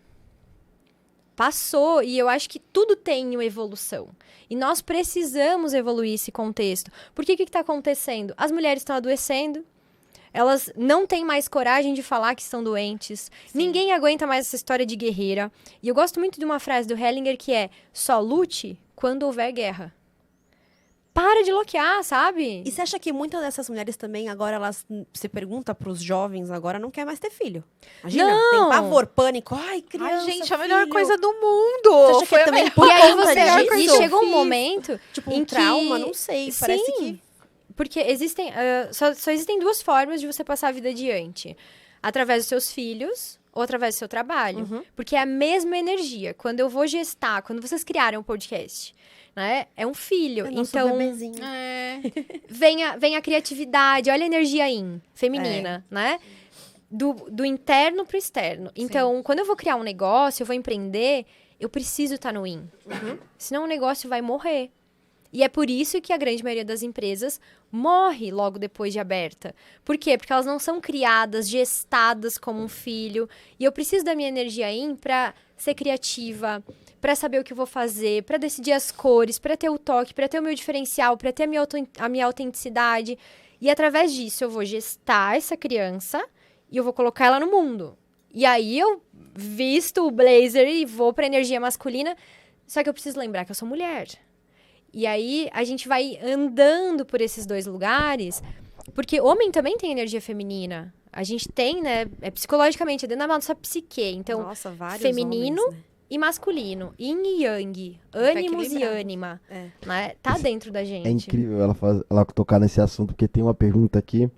Passou, e eu acho que tudo tem uma evolução. E nós precisamos evoluir esse contexto. Por que está acontecendo? As mulheres estão adoecendo, elas não têm mais coragem de falar que estão doentes. Sim. Ninguém aguenta mais essa história de guerreira. E eu gosto muito de uma frase do Hellinger que é: só lute quando houver guerra. Para de bloquear, sabe? E você acha que muitas dessas mulheres também, agora elas se perguntam pros jovens, agora não quer mais ter filho? Imagina, não. Tem pavor, pânico. Ai, criança, gente, a melhor filho. coisa do mundo. Você acha que também por E aí conta você... disso? E chegou um momento tipo, em um que... trauma, não sei, parece que... Porque existem, só existem duas formas de você passar a vida adiante. Através dos seus filhos ou através do seu trabalho. Uhum. Porque é a mesma energia. Quando eu vou gestar, quando vocês criaram um podcast, né? É um filho. É nosso então, bebezinho. vem a criatividade, olha a energia feminina, né? Do interno pro externo. Então, quando eu vou criar um negócio, eu vou empreender, eu preciso estar no in. Uhum. Senão o negócio vai morrer. E é por isso que a grande maioria das empresas morre logo depois de aberta. Por quê? Porque elas não são criadas, gestadas como um filho. E eu preciso da minha energia para ser criativa, para saber o que eu vou fazer, para decidir as cores, para ter o toque, para ter o meu diferencial, para ter a minha autenticidade. E através disso eu vou gestar essa criança e eu vou colocar ela no mundo. E aí eu visto o blazer e vou para energia masculina. Só que eu preciso lembrar que eu sou mulher. E aí, a gente vai andando por esses dois lugares, porque homem também tem energia feminina. A gente tem, né, psicologicamente, é dentro da nossa psique. Então, Nossa, vários feminino homens, né? e masculino. Yin e yang, ânimos e ânima. Né? Tá dentro da gente. É incrível ela tocar nesse assunto, porque tem uma pergunta aqui.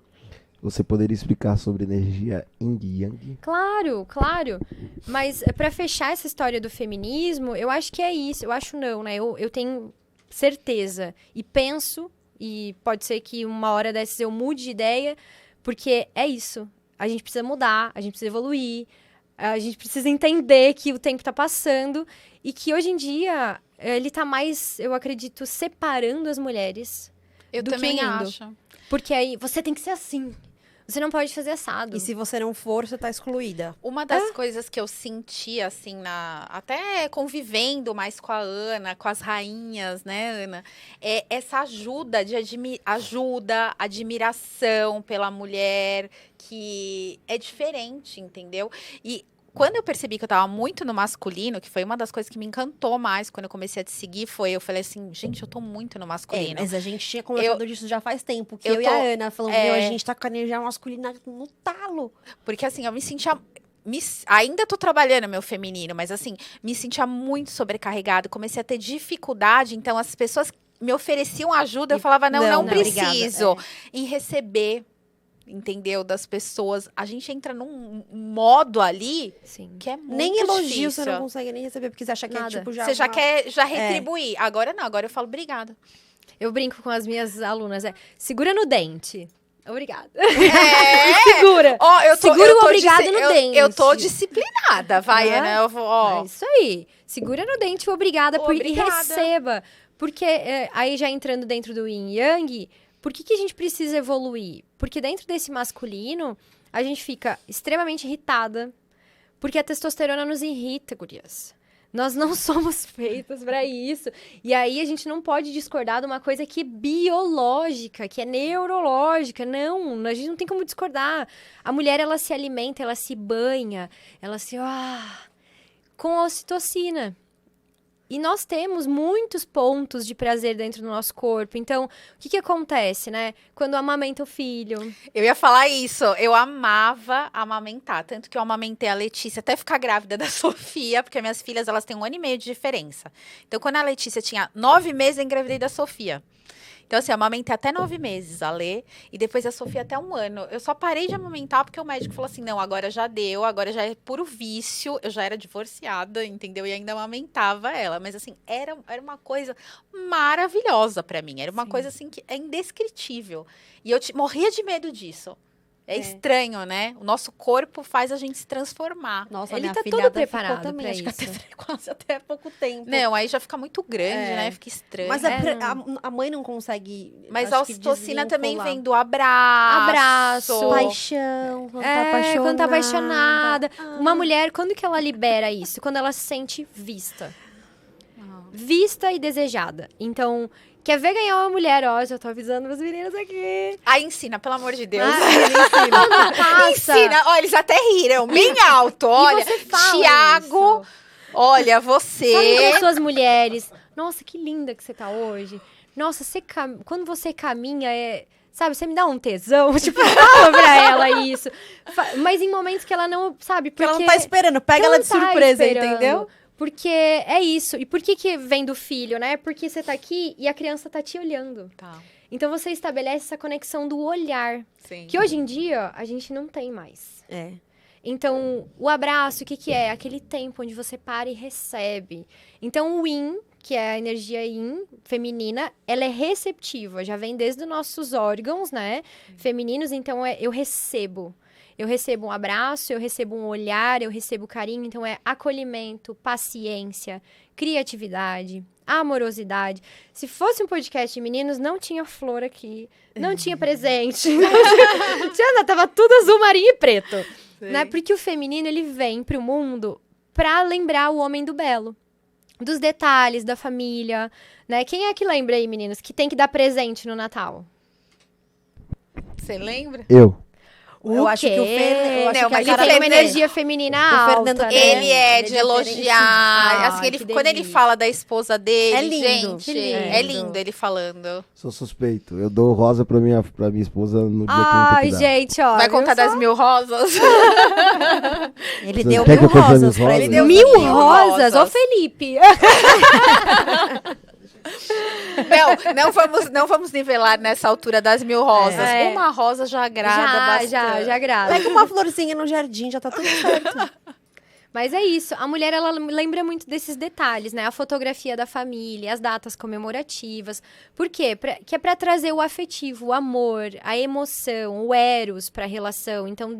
Você poderia explicar sobre energia yin e yang? Claro, claro. Mas, para fechar essa história do feminismo, eu acho que é isso. Eu acho não, né? Eu tenho... certeza. E penso, e pode ser que uma hora dessas eu mude de ideia, porque é isso. A gente precisa mudar, a gente precisa evoluir, a gente precisa entender que o tempo tá passando e que hoje em dia ele tá mais, eu acredito, separando as mulheres Eu do também que unindo. acho. Porque aí você tem que ser assim. Você não pode fazer assado. E se você não for, você tá excluída. Uma das coisas que eu senti, assim, até convivendo mais com a Ana, com as rainhas, né, Ana? É essa ajuda, admiração pela mulher, que é diferente, entendeu? E quando eu percebi que eu tava muito no masculino, que foi uma das coisas que me encantou mais quando eu comecei a te seguir, eu falei assim, gente, eu tô muito no masculino. Mas a gente tinha conversado disso já faz tempo. Que eu eu e tô- a Ana falando, meu, a gente tá com a energia masculina no talo. Porque assim, eu me sentia. Ainda tô trabalhando meu feminino, mas assim, me sentia muito sobrecarregada. Comecei a ter dificuldade, então as pessoas me ofereciam ajuda, eu falava, não preciso. obrigada. Em receber, entendeu? Das pessoas. A gente entra num modo ali Sim. que é muito Nem elogio difícil. você não consegue nem receber, porque você acha que Nada. é tipo já. Você já uma- quer retribuir. Agora não, agora eu falo obrigada. Eu brinco com as minhas alunas, segura no dente. Obrigada. É! Segura. Ó, Segura o obrigado no dente. Eu tô disciplinada, vai, Ah, Ana. Eu vou, ó. É isso aí. Segura no dente o obrigada, e Obrigada. receba. Porque aí já entrando dentro do yin e yang, por que a gente precisa evoluir? Porque dentro desse masculino, a gente fica extremamente irritada. Porque a testosterona nos irrita, gurias. Nós não somos feitas pra isso. E aí a gente não pode discordar de uma coisa que é biológica, que é neurológica. Não, a gente não tem como discordar. A mulher, ela se alimenta, ela se banha, ela se... com a ocitocina. E nós temos muitos pontos de prazer dentro do nosso corpo. Então, o que acontece, né? Quando amamenta o filho. Eu ia falar isso. Eu amava amamentar. Tanto que eu amamentei a Letícia até ficar grávida da Sofia, porque minhas filhas, elas têm 1 ano e meio de diferença. Então, quando a Letícia tinha 9 meses, eu engravidei da Sofia. Então, assim, eu amamentei até 9 meses, a Lê, e depois a Sofia até 1 ano. Eu só parei de amamentar porque o médico falou assim, não, agora já deu, agora já é puro vício. Eu já era divorciada, entendeu? E ainda amamentava ela. Mas, assim, era uma coisa maravilhosa pra mim. Era uma coisa, assim, que é indescritível. E eu morria de medo disso. É estranho, né? O nosso corpo faz a gente se transformar. Nossa, Ele minha tá todo filhada preparado ficou também, pra acho que isso. quase até pouco tempo. Não, aí já fica muito grande, né? Fica estranho. Mas não. a mãe não consegue. Mas a acho que ocitocina também desvincular. vem do abraço. Abraço. Paixão, quando tá apaixonada. Quando tá apaixonada. Uma mulher, quando que ela libera isso? Quando ela se sente vista. Vista e desejada. Então, quer ver ganhar uma mulher? Ó, já tô avisando meus meninos aqui. Aí ensina, pelo amor de Deus. Passa. Ensina. Ó, eles até riram, bem alto. Olha, você fala Tiago, isso. olha, Falem você... com suas mulheres. Nossa, que linda que você tá hoje. Nossa, quando você caminha, sabe, você me dá um tesão. Tipo, fala pra ela isso. Mas em momentos que ela não, sabe, Porque porque... ela não tá esperando, pega ela de não tá surpresa, esperando. entendeu? Porque é isso. E por que vem do filho, né? Porque você tá aqui e a criança tá te olhando. Tá, Então você estabelece essa conexão do olhar. sim. Que hoje em dia a gente não tem mais. É. Então, o abraço, o que é? Aquele tempo onde você para e recebe. Então, o yin, que é a energia yin feminina, ela é receptiva. Já vem desde os nossos órgãos, né? Femininos. Então, eu recebo. Eu recebo um abraço, eu recebo um olhar, eu recebo carinho. Então, é acolhimento, paciência, criatividade, amorosidade. Se fosse um podcast de meninos, não tinha flor aqui, não tinha presente. Tava tudo azul, marinho e preto. Né? Porque o feminino, ele vem pro mundo pra lembrar o homem do belo. Dos detalhes, da família, né? Quem é que lembra aí, meninos, que tem que dar presente no Natal? Você lembra? Eu. Eu acho que o Fer... eu acho Não, que a mas Ele cara tem do uma Fer- energia feminina O alta, Fernando né? tem. Ele é Ele de é elogiar. diferente. Assim, Ai, que quando ele delícia. fala da esposa dele, É lindo, gente, que lindo. é lindo ele falando. Sou suspeito. Eu dou rosa pra minha esposa no dia que não Ai, tem que dar. gente, ó. Vai viu contar só? das 1000 rosas? Ele Você deu quer que 1000 eu compre rosas minhas pra ele. rosas? Deu 1000 1000 rosas? Ô, rosas. Felipe. Não vamos nivelar nessa altura das 1000 rosas. É. Uma rosa já agrada bastante. já agrada. Pega uma florzinha no jardim, já tá tudo certo. Mas é isso, a mulher, ela lembra muito desses detalhes, né? A fotografia da família, as datas comemorativas. Por quê? Que é pra trazer o afetivo, o amor, a emoção, o eros pra relação. Então,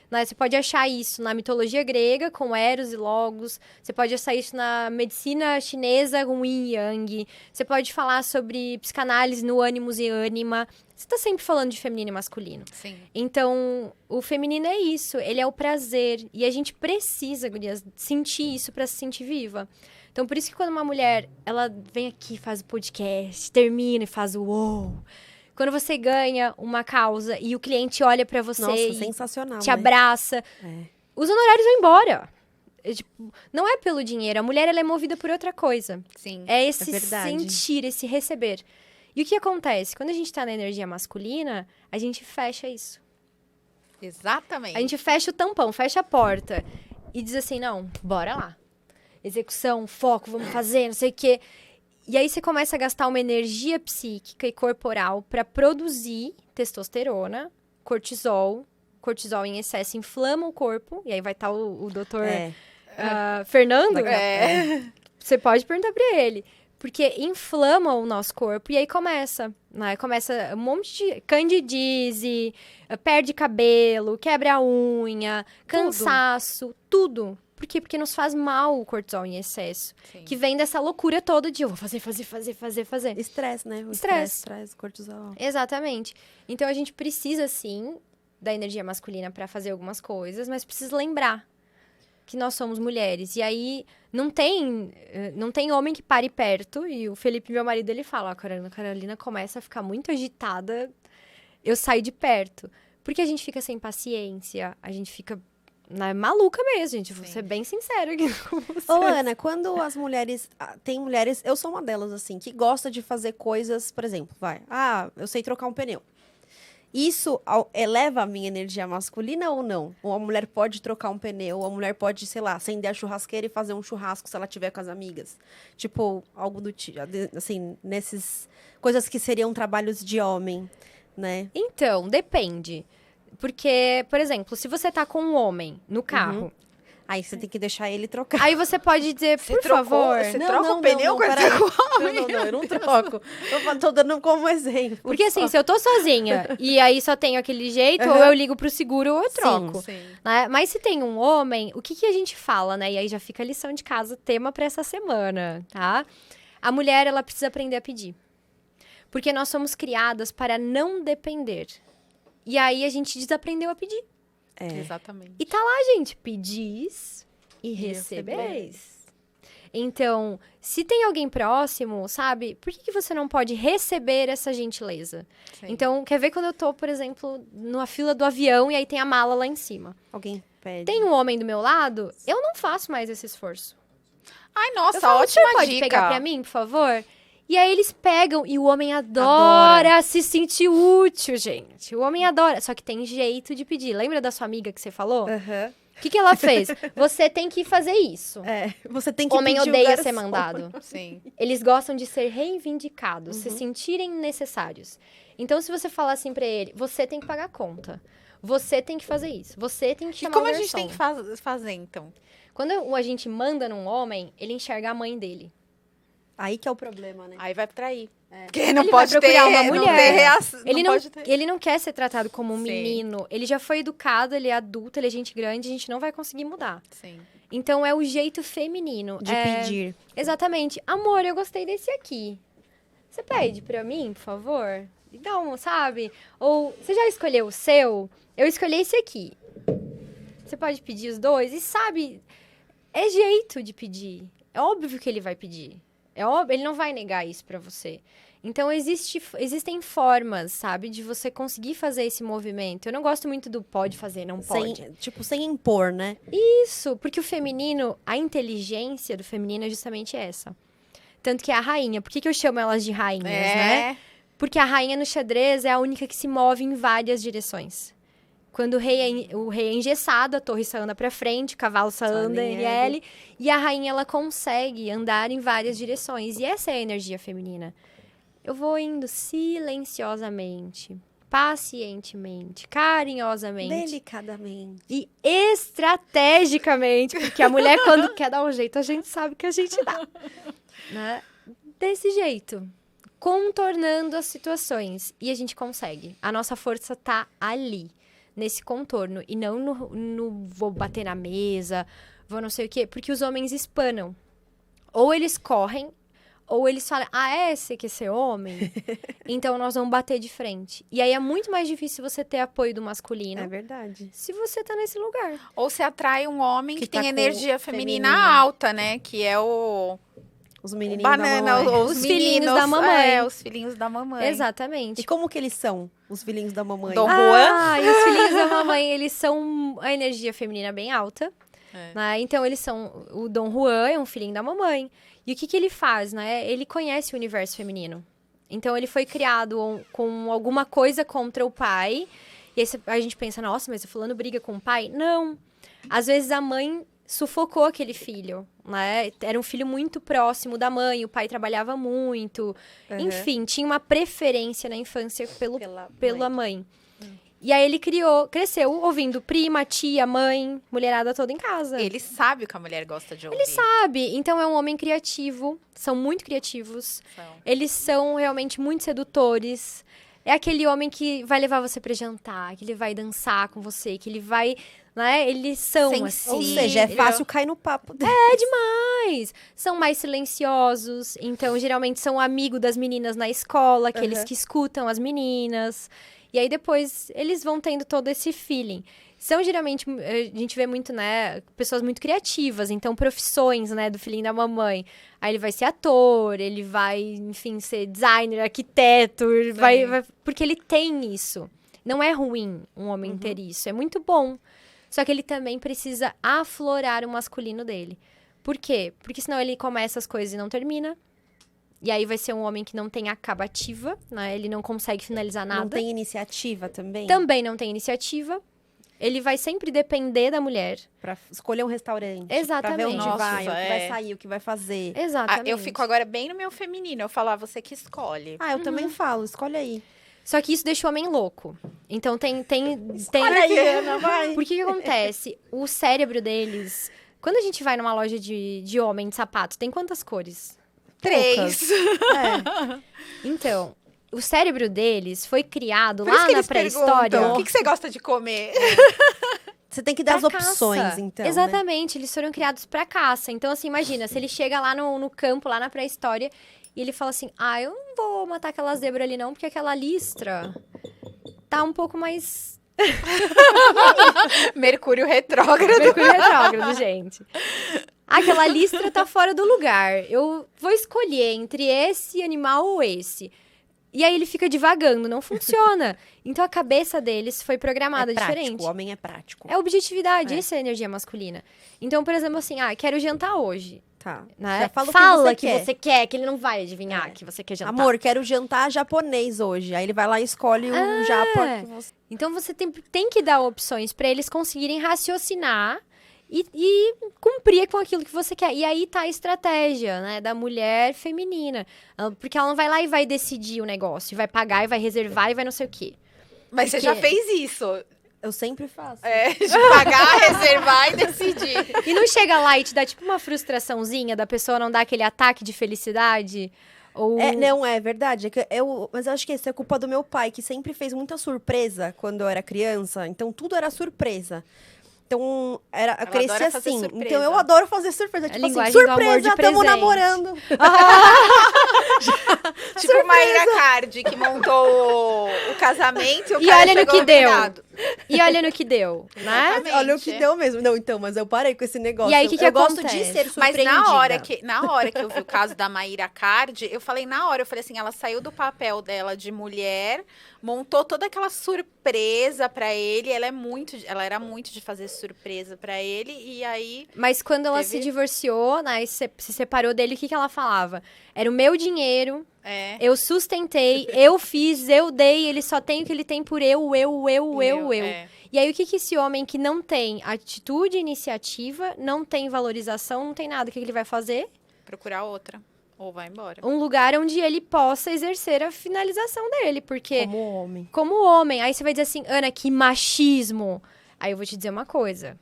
Né? Você pode achar isso na mitologia grega, com Eros e Logos. Você pode achar isso na medicina chinesa, com Yin e Yang. Você pode falar sobre psicanálise no Animus e Anima. Você tá sempre falando de feminino e masculino. Sim. Então, o feminino é isso. Ele é o prazer. E a gente precisa, gurias, sentir isso pra se sentir viva. Então, por isso que quando uma mulher, ela vem aqui, faz o podcast, termina e faz o uou. Quando você ganha uma causa e o cliente olha pra você Nossa, e sensacional, te né? abraça, os honorários vão embora. Tipo, não é pelo dinheiro. A mulher, ela é movida por outra coisa. Sim. É esse verdade. sentir, esse receber. E o que acontece? Quando a gente tá na energia masculina, a gente fecha isso. Exatamente. A gente fecha o tampão, fecha a porta. E diz assim, não, bora lá. Execução, foco, vamos fazer, não sei o quê. E aí você começa a gastar uma energia psíquica e corporal para produzir testosterona, cortisol. Cortisol em excesso inflama o corpo. E aí vai estar o doutor Fernando. Você pode perguntar para ele. Porque inflama o nosso corpo e aí começa, né? Começa um monte de candidíase, perde cabelo, quebra a unha, cansaço, tudo. Por quê? Porque nos faz mal o cortisol em excesso. Sim. Que vem dessa loucura toda de eu vou fazer. Estresse, né? O Estresse. traz cortisol. Exatamente. Então a gente precisa, sim, da energia masculina para fazer algumas coisas, mas precisa lembrar que nós somos mulheres. E aí não tem homem que pare perto. E o Felipe, meu marido, ele fala, a Carolina começa a ficar muito agitada, eu saio de perto. Porque a gente fica sem paciência, a gente fica maluca mesmo, gente. Vou ser bem sincera aqui com vocês. Ô, Ana, quando as mulheres... Tem mulheres, eu sou uma delas, assim, que gosta de fazer coisas, por exemplo, eu sei trocar um pneu. Isso eleva a minha energia masculina ou não? Ou a mulher pode trocar um pneu, ou a mulher pode, sei lá, acender a churrasqueira e fazer um churrasco se ela tiver com as amigas. Tipo, algo do tipo, assim, nesses... Coisas que seriam trabalhos de homem, né? Então, depende. Porque, por exemplo, se você tá com um homem no carro, Aí você tem que deixar ele trocar. aí você pode dizer, por favor... Você troca o pneu quando peraí. você come? Não, eu não troco. Eu tô dando como exemplo. Porque assim, se eu tô sozinha e aí só tenho aquele jeito, ou eu ligo pro seguro ou eu troco. Sim. Né? Mas se tem um homem, o que a gente fala, né? E aí já fica a lição de casa, tema pra essa semana, tá? A mulher, ela precisa aprender a pedir. Porque nós somos criadas para não depender. E aí a gente desaprendeu a pedir. Exatamente. E tá lá, gente, pedis e recebeis. recebeis. Então, se tem alguém próximo, sabe? Por que você não pode receber essa gentileza? Sim. Então, quer ver quando eu tô, por exemplo, numa fila do avião e aí tem a mala lá em cima? Alguém pede. Tem um homem do meu lado, eu não faço mais esse esforço. Ai, Eu nossa, falo, ótima você pode dica. pegar pra mim, por favor? E aí eles pegam e o homem adora se sentir útil, gente. O homem adora. Só que tem jeito de pedir. Lembra da sua amiga que você falou? Aham. O que ela fez? Você tem que fazer isso. Você tem que Homem pedir o odeia garçom. ser mandado. Sim. Eles gostam de ser reivindicados, se sentirem necessários. Então, se você falar assim pra ele, você tem que pagar a conta. Você tem que fazer isso. Você tem que E chamar como o a garçom. gente tem que fazer, então? Quando a gente manda num homem, ele enxerga a mãe dele. Aí que é o problema, né? Aí vai trair. Porque não Ele pode vai procurar uma não mulher. ter reação. Ele não quer ser tratado como um Sim. menino. Ele já foi educado, ele é adulto, ele é gente grande, a gente não vai conseguir mudar. Sim. Então, é o jeito feminino. De pedir. Exatamente. Amor, eu gostei desse aqui. Você pede pra mim, por favor? Então, sabe? Ou, você já escolheu o seu? Eu escolhi esse aqui. Você pode pedir os dois? E sabe, é jeito de pedir. É óbvio que ele vai pedir. É óbvio, ele não vai negar isso pra você. Então, existem formas, sabe, de você conseguir fazer esse movimento. Eu não gosto muito do pode fazer, não pode. Sem impor, né? Isso, porque o feminino, a inteligência do feminino é justamente essa. Tanto que é a rainha. Por que eu chamo elas de rainhas, né? Porque a rainha no xadrez é a única que se move em várias direções. Quando o rei é engessado, a torre só anda pra frente, o cavalo só anda em L. E a rainha, ela consegue andar em várias direções. E essa é a energia feminina. Eu vou indo silenciosamente, pacientemente, carinhosamente. Delicadamente. E estrategicamente, porque a mulher, quando quer dar um jeito, a gente sabe que a gente dá. Né? Desse jeito. Contornando as situações. E a gente consegue. A nossa força tá ali. nesse contorno. E não no vou bater na mesa, vou não sei o quê. Porque os homens espanam. Ou eles correm, ou eles falam, você quer ser homem? Então nós vamos bater de frente. E aí é muito mais difícil você ter apoio do masculino. É verdade. Se você tá nesse lugar. Ou se atrai um homem que tá tem com energia feminina feminina. alta, né? Que é o Os menininhos banana, da mamãe. os Os filhinhos meninos, da mamãe. os filhinhos da mamãe. Exatamente. E como que eles são, os filhinhos da mamãe? Dom Juan. E os filhinhos da mamãe, eles são a energia feminina bem alta. É. Né? Então, eles são... O Dom Juan é um filhinho da mamãe. E o que ele faz, né? Ele conhece o universo feminino. Então, ele foi criado com alguma coisa contra o pai. E aí a gente pensa, nossa, mas o fulano briga com o pai? Não. Às vezes, a mãe sufocou aquele filho, né? Era um filho muito próximo da mãe, o pai trabalhava muito. Uhum. Enfim, tinha uma preferência na infância pela mãe. mãe. E aí ele cresceu ouvindo prima, tia, mãe, mulherada toda em casa. Ele sabe o que a mulher gosta de ouvir. Sabe? Então é um homem criativo, são muito criativos. Eles são realmente muito sedutores. É aquele homem que vai levar você pra jantar, que ele vai dançar com você, que ele vai, né? Eles são assim. Ou seja, é fácil cair no papo dele. Mas são mais silenciosos, então geralmente são amigos das meninas na escola, aqueles que escutam as meninas. E aí depois eles vão tendo todo esse feeling. São geralmente, a gente vê muito, né, pessoas muito criativas, então profissões, né, do filhinho da mamãe. Aí ele vai ser ator, ele vai, enfim, ser designer, arquiteto, porque ele tem isso. Não é ruim um homem ter isso, é muito bom. Só que ele também precisa aflorar o masculino dele. Por quê? Porque senão ele começa as coisas e não termina. E aí vai ser um homem que não tem acabativa, né? Ele não consegue finalizar nada. Não tem iniciativa também? Também não tem iniciativa. Ele vai sempre depender da mulher. Pra escolher um restaurante. Exatamente. Pra ver onde Nossa, vai, o que vai é. sair, o que vai fazer. Exatamente. Eu fico agora bem no meu feminino. Eu falo, você que escolhe. Eu também falo, escolhe aí. Só que isso deixa o homem louco. Então tem... Olha aí, Ana, vai. Por que acontece? O cérebro deles... Quando a gente vai numa loja de homem de sapato, tem quantas cores? 3. Então, o cérebro deles foi criado Por isso lá que na eles pré-história. perguntam, o que você gosta de comer? Você tem que dar as pra opções, caça. então. Né? Exatamente, eles foram criados pra caça. Então, assim, imagina, se ele chega lá no campo, lá na pré-história, e ele fala assim, eu não vou matar aquela zebra ali não, porque aquela listra tá um pouco mais... Mercúrio retrógrado. Mercúrio retrógrado, gente. Aquela listra tá fora do lugar. Eu vou escolher entre esse animal ou esse. E aí ele fica divagando, não funciona. Então a cabeça deles foi programada diferente. O homem é prático. É objetividade, isso é energia masculina. Então, por exemplo, assim, quero jantar hoje. Tá. Né? Já fala Fala o que você quer, que ele não vai adivinhar que você quer jantar. Amor, quero jantar japonês hoje. Aí ele vai lá e escolhe o japa que você... Então você tem que dar opções pra eles conseguirem raciocinar e cumprir com aquilo que você quer. E aí tá a estratégia, né, da mulher feminina. Porque ela não vai lá e vai decidir o negócio, vai pagar e vai reservar e vai não sei o quê. Mas você já fez isso. Eu sempre faço. De pagar, reservar e decidir. E não chega lá e te dá tipo uma frustraçãozinha da pessoa não dar aquele ataque de felicidade? Ou... Não, é verdade. Mas eu acho que isso é culpa do meu pai, que sempre fez muita surpresa quando eu era criança. Então, tudo era surpresa. Então, eu cresci adora fazer assim. surpresa. Então, eu adoro fazer surpresa. Tipo assim, linguagem do amor surpresa, de tamo presente. namorando. Tipo Mayra Cardi, que montou o casamento e o E cara olha no chegou que deu. virado. E olha no que deu, né? Exatamente. Olha o que deu mesmo. Não, então, mas eu parei com esse negócio. E aí, que eu gosto acontece? de ser Mas surpreendida. na hora que eu vi o caso da Mayra Cardi, eu falei assim, ela saiu do papel dela de mulher, montou toda aquela surpresa pra ele, ela era muito de fazer surpresa pra ele, e aí... Mas quando ela se divorciou, né, e se separou dele, o que ela falava? Era o meu dinheiro, eu sustentei, eu fiz, eu dei, ele só tem o que ele tem por eu. É. E aí, o que esse homem que não tem atitude, iniciativa, não tem valorização, não tem nada, o que ele vai fazer? Procurar outra, ou vai embora. Um lugar onde ele possa exercer a finalização dele, porque... Como homem. homem. Aí você vai dizer assim, Ana, que machismo. Aí eu vou te dizer uma coisa.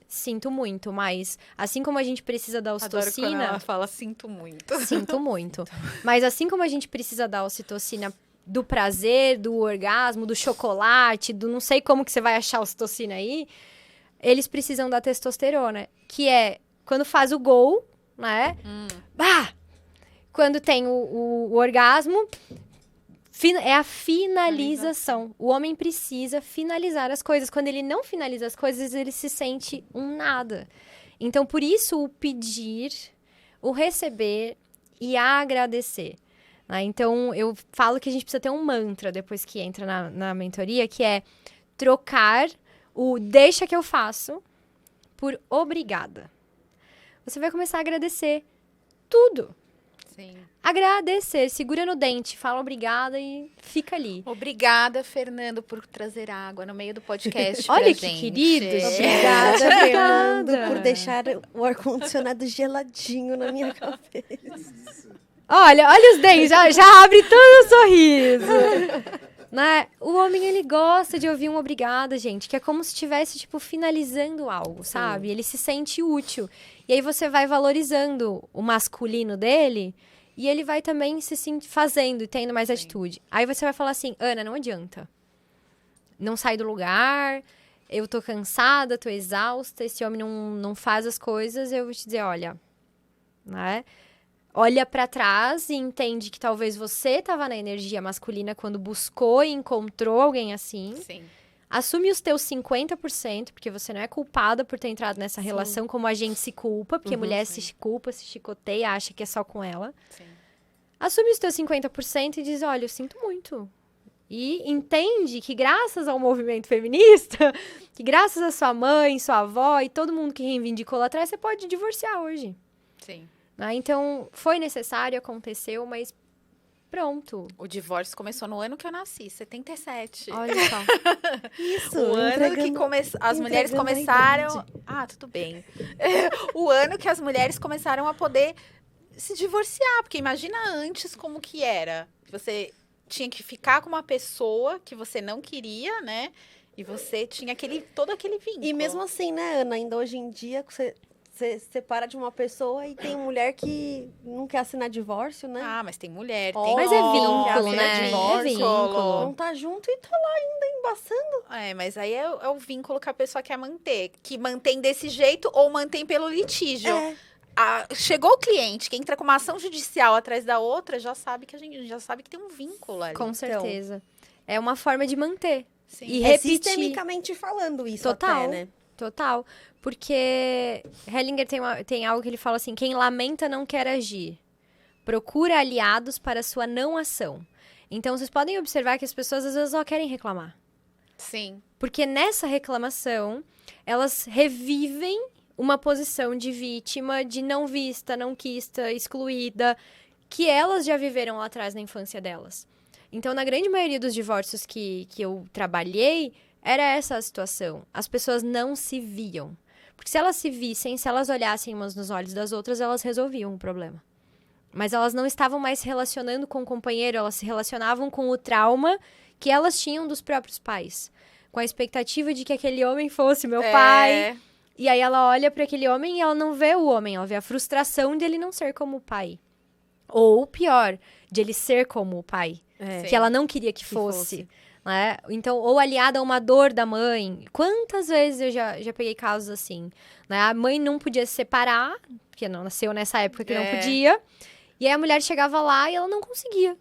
Sinto muito, mas assim como a gente precisa da Adoro quando ocitocina... ela fala, sinto muito. Sinto muito. Mas assim como a gente precisa da ocitocina do prazer, do orgasmo, do chocolate, do não sei como que você vai achar ocitocina aí, eles precisam da testosterona, que é quando faz o gol, né? Bah! Quando tem o orgasmo, é a finalização. O homem precisa finalizar as coisas. Quando ele não finaliza as coisas, ele se sente um nada. Então, por isso, o pedir, o receber e agradecer. Né? Então, eu falo que a gente precisa ter um mantra depois que entra na mentoria, que é trocar o deixa que eu faço por obrigada. Você vai começar a agradecer tudo. Sim. Agradecer, segura no dente, fala obrigada e fica ali. Obrigada, Fernando, por trazer água no meio do podcast. Olha pra que gente. querido. Obrigada, Fernando, Obrigada. por deixar o ar-condicionado geladinho na minha cabeça. Olha os dentes, já abre todo o sorriso. Né? O homem, ele gosta de ouvir um obrigada, gente, que é como se estivesse, tipo, finalizando algo, sabe? Ele se sente útil. E aí você vai valorizando o masculino dele e ele vai também fazendo e tendo mais atitude. Aí você vai falar assim, Ana, não adianta. Não sai do lugar, eu tô cansada, tô exausta, esse homem não faz as coisas, eu vou te dizer, olha, né? Olha pra trás e entende que talvez você tava na energia masculina quando buscou e encontrou alguém assim. Sim. Assume os teus 50%, porque você não é culpada por ter entrado nessa relação como a gente se culpa, porque a mulher se culpa, se chicoteia, acha que é só com ela. Sim. Assume os teus 50% e diz, olha, eu sinto muito. E entende que graças ao movimento feminista, que graças a sua mãe, sua avó e todo mundo que reivindicou lá atrás, você pode divorciar hoje. Sim. Né? Então, foi necessário, aconteceu, mas pronto. O divórcio começou no ano que eu nasci, 77. Olha só. Isso, O ano que as mulheres entregando a começaram... idade. Ah, tudo bem. O ano que as mulheres começaram a poder se divorciar. Porque imagina antes como que era. Você tinha que ficar com uma pessoa que você não queria, né? E você tinha todo aquele vínculo. E mesmo assim, né, Ana, ainda hoje em dia, você separa de uma pessoa e tem mulher que não quer assinar divórcio, né? Ah, mas tem mulher, Ó, tem Mas é homem que vínculo, assina né? divórcio. É vínculo. Não tá junto e tá lá ainda embaçando. É, mas aí é o vínculo que a pessoa quer manter. Que mantém desse jeito ou mantém pelo litígio. É. Chegou o cliente que entra com uma ação judicial atrás da outra, já sabe que a gente já sabe que tem um vínculo ali. Com certeza. É uma forma de manter. Sim. E É repetir. sistemicamente falando isso Total. até, né? Total. Porque Hellinger tem algo que ele fala assim, quem lamenta não quer agir. Procura aliados para sua não ação. Então, vocês podem observar que as pessoas às vezes só querem reclamar. Sim. Porque nessa reclamação, elas revivem uma posição de vítima, de não vista, não quista, excluída, que elas já viveram lá atrás na infância delas. Então, na grande maioria dos divórcios que eu trabalhei, era essa a situação. As pessoas não se viam. Porque se elas se vissem, se elas olhassem umas nos olhos das outras, elas resolviam o problema. Mas elas não estavam mais se relacionando com o companheiro, elas se relacionavam com o trauma que elas tinham dos próprios pais. Com a expectativa de que aquele homem fosse meu pai. E aí ela olha para aquele homem e ela não vê o homem, ela vê a frustração de ele não ser como o pai. Ou pior, de ele ser como o pai. Sim. Que ela não queria que fosse. Né? Então, ou aliada a uma dor da mãe. Quantas vezes eu já peguei casos assim? Né? A mãe não podia se separar, porque não nasceu nessa época que não podia. E aí a mulher chegava lá e ela não conseguia.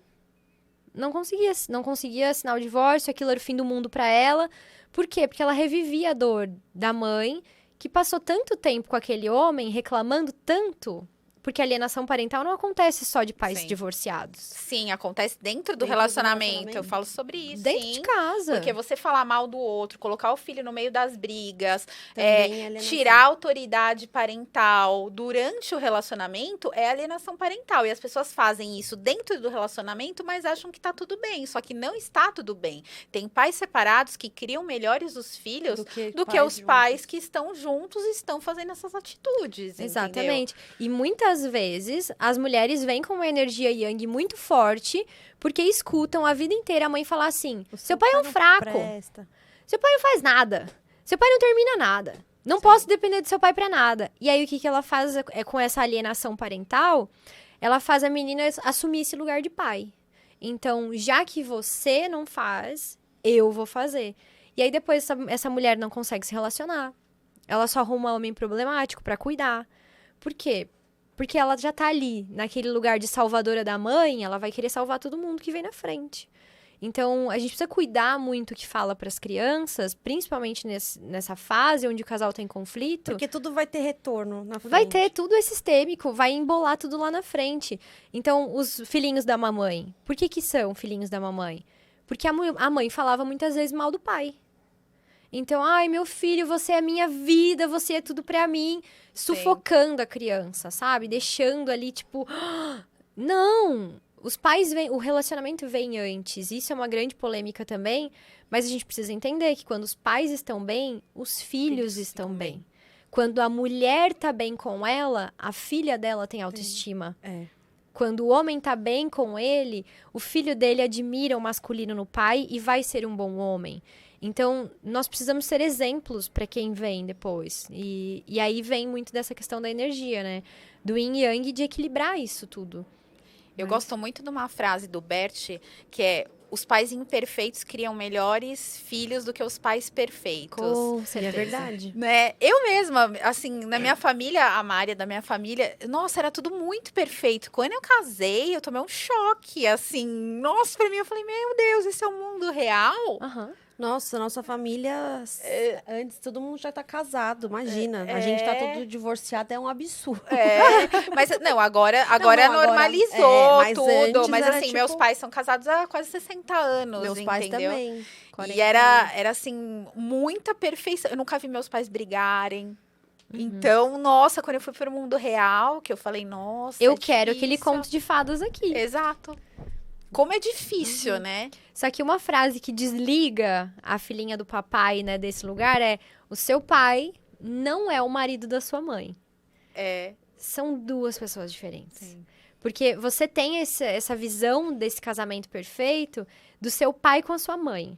Não conseguia assinar o divórcio, aquilo era o fim do mundo pra ela. Por quê? Porque ela revivia a dor da mãe, que passou tanto tempo com aquele homem, reclamando tanto. Porque a alienação parental não acontece só de pais Sim. divorciados. Sim, acontece dentro do Dentro do relacionamento. relacionamento. Eu falo sobre isso. Dentro sim. de casa. Porque você falar mal do outro, colocar o filho no meio das brigas, Também é alienação. tirar a autoridade parental durante o relacionamento é alienação parental. E as pessoas fazem isso dentro do relacionamento, mas acham que tá tudo bem. Só que não está tudo bem. Tem pais separados que criam melhores os filhos do que os pais que estão juntos e estão fazendo essas atitudes. Exatamente. E muitas vezes as mulheres vêm com uma energia yang muito forte porque escutam a vida inteira a mãe falar assim: seu pai é um fraco, seu pai não faz nada, seu pai não termina nada, não posso depender do seu pai pra nada. E aí o que ela faz com essa alienação parental? Ela faz a menina assumir esse lugar de pai. Então, já que você não faz, eu vou fazer. E aí depois essa mulher não consegue se relacionar. Ela só arruma um homem problemático pra cuidar. Por quê? Porque ela já tá ali, naquele lugar de salvadora da mãe, ela vai querer salvar todo mundo que vem na frente. Então, a gente precisa cuidar muito o que fala pras crianças, principalmente nessa fase onde o casal tem conflito. Porque tudo vai ter retorno na frente. Vai ter, tudo é sistêmico, vai embolar tudo lá na frente. Então, os filhinhos da mamãe, por que que são filhinhos da mamãe? Porque a mãe falava muitas vezes mal do pai. Então, ai, meu filho, você é a minha vida, você é tudo pra mim. Sufocando a criança, sabe? Deixando ali, tipo... Não! Os pais vêm... O relacionamento vem antes. Isso é uma grande polêmica também. Mas a gente precisa entender que quando os pais estão bem, os filhos estão bem. Quando a mulher tá bem com ela, a filha dela tem autoestima. É. Quando o homem tá bem com ele, o filho dele admira o masculino no pai e vai ser um bom homem. Então, nós precisamos ser exemplos para quem vem depois. E aí vem muito dessa questão da energia, né? Do yin e yang, de equilibrar isso tudo. Eu gosto muito de uma frase do Bert, que é: os pais imperfeitos criam melhores filhos do que os pais perfeitos. Com É certeza. verdade. Né? Eu mesma, assim, na minha família, a Mária da minha família, nossa, era tudo muito perfeito. Quando eu casei, eu tomei um choque, assim, nossa, pra mim, eu falei, meu Deus, esse é o mundo real? Aham. Nossa, nossa família, antes todo mundo já tá casado, imagina. A gente tá todo divorciado, é um absurdo. Mas não, agora agora, normalizou mas tudo. antes Mas era assim, tipo- meus pais são casados há quase 60 anos, Meus pais entendeu? também. 40 E era assim, muita perfeição. Eu nunca vi meus pais brigarem. Então, nossa, quando eu fui pro mundo real, que eu falei, nossa, Eu é quero aquele difícil. conto de fadas aqui. Exato. Como é difícil, né? Só que uma frase que desliga a filhinha do papai, né, desse lugar é: o seu pai não é o marido da sua mãe. É. São duas pessoas diferentes. Sim. Porque você tem essa visão desse casamento perfeito do seu pai com a sua mãe.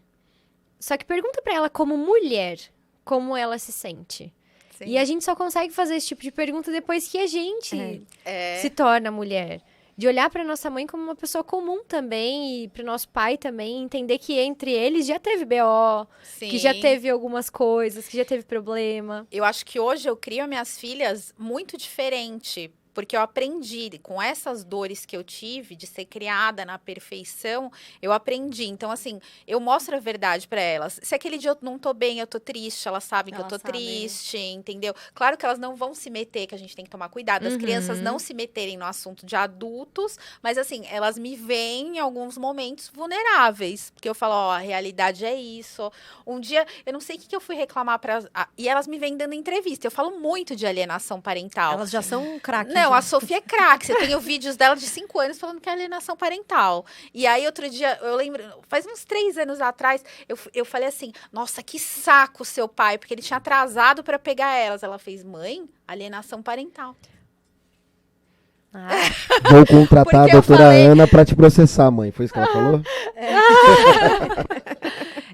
Só que pergunta pra ela, como mulher, como ela se sente. Sim. E a gente só consegue fazer esse tipo de pergunta depois que a gente É. se torna mulher. De olhar pra nossa mãe como uma pessoa comum também, e pro nosso pai também, entender que entre eles já teve BO, Sim. que já teve algumas coisas, que já teve problema. Eu acho que hoje eu crio minhas filhas muito diferente, porque eu aprendi com essas dores que eu tive de ser criada na perfeição, eu aprendi. Então, assim, eu mostro a verdade pra elas. Se aquele dia eu não tô bem, eu tô triste, elas sabem que eu Elas tô sabem, né? triste, entendeu? Claro que elas não vão se meter, que a gente tem que tomar cuidado, as Uhum. crianças não se meterem no assunto de adultos, mas assim, elas me veem em alguns momentos vulneráveis, porque eu falo, ó, a realidade é isso. Um dia, eu não sei o que eu fui reclamar e elas me vêm dando entrevista. Eu falo muito de alienação parental. Elas já são craques. Não, já. a Sofia é craque. Eu tenho vídeos dela de 5 anos falando que é alienação parental. E aí, outro dia, eu lembro, faz uns 3 anos atrás, eu falei assim, nossa, que saco seu pai, porque ele tinha atrasado pra pegar elas. Ela fez, mãe, alienação parental. Ah, Vou contratar Porque a eu doutora falei- Ana pra te processar, mãe. Foi isso que ela falou?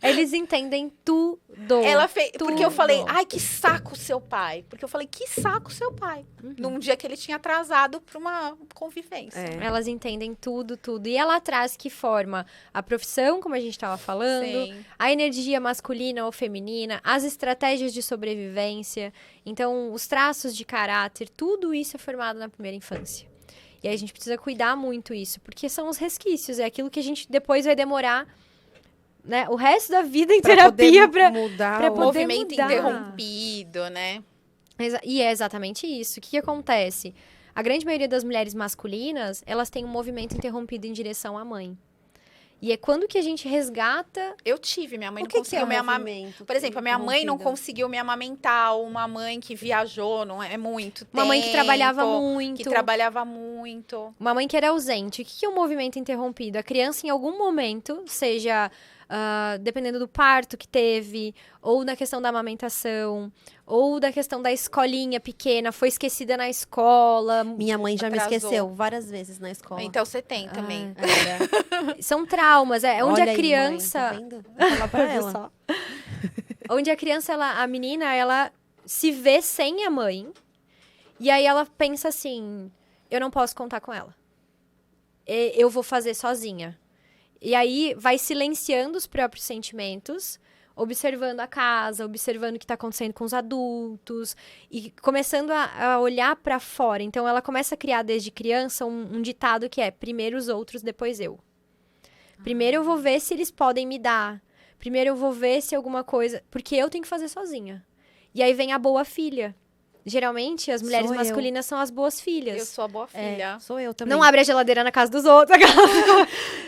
eles entendem tudo. Ela fez, porque eu tudo. falei, ai, que saco seu pai. Porque eu falei, que saco seu pai. Num dia que ele tinha atrasado pra uma convivência. Elas entendem tudo, tudo. E ela traz que forma a profissão, como a gente estava falando, Sim. a energia masculina ou feminina, as estratégias de sobrevivência. Então, os traços de caráter, tudo isso é formado na primeira infância. E aí a gente precisa cuidar muito isso, porque são os resquícios, é aquilo que a gente depois vai demorar, né, o resto da vida em terapia poder pra mudar pra o- poder Movimento mudar. interrompido, né? E é exatamente isso. O que acontece? A grande maioria das mulheres masculinas, elas têm um movimento interrompido em direção à mãe. E é quando que a gente resgata... Eu tive, minha mãe O não que conseguiu é me amamentar. movimento? Por exemplo, a minha mãe não interrompido? conseguiu me amamentar, uma mãe que viajou, não é muito Uma mãe que trabalhava tempo, muito. que trabalhava muito. Uma mãe que era ausente. O que é um movimento interrompido? A criança, em algum momento, seja dependendo do parto que teve, ou na questão da amamentação, ou da questão da escolinha pequena, foi esquecida na escola. Minha mãe já me Atrasou. esqueceu várias vezes na escola. Então você tem também. Era. São traumas. É onde Olha a aí, criança... mãe, tá vendo? Vou falar pra ela. Só. Onde a criança, a menina, ela se vê sem a mãe. E aí ela pensa assim, eu não posso contar com ela. Eu vou fazer sozinha. E aí vai silenciando os próprios sentimentos, observando a casa, observando o que está acontecendo com os adultos e começando a olhar para fora. Então, ela começa a criar desde criança um ditado que é: primeiro os outros, depois eu. Primeiro eu vou ver se eles podem me dar. Primeiro eu vou ver se alguma coisa... Porque eu tenho que fazer sozinha. E aí vem a boa filha. Geralmente, as mulheres Sou eu. masculinas são as boas filhas. Eu sou a boa filha. Sou eu também. Não abre a geladeira na casa dos outros.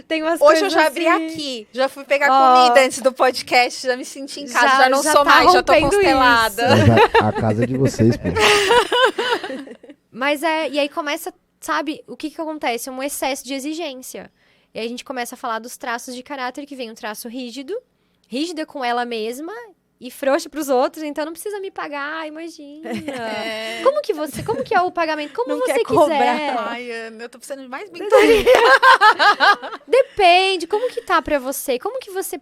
Tem umas Hoje eu coisas já abri assim. aqui. Já fui pegar Ó. comida antes do podcast. Já me senti em casa. Já não já sou tá mais. Já tô rompendo constelada. Mas a casa é de vocês, pô. Mas e aí começa, sabe, o que acontece? Um excesso de exigência. E aí a gente começa a falar dos traços de caráter, que vem um traço rígida com ela mesma e frouxa pros outros, então não precisa me pagar, imagina. É. Como que é o pagamento? Como Não você quer quiser. cobrar. Ai, Ana, eu tô precisando de mais mentoria. Depende, como que tá pra você? Como que você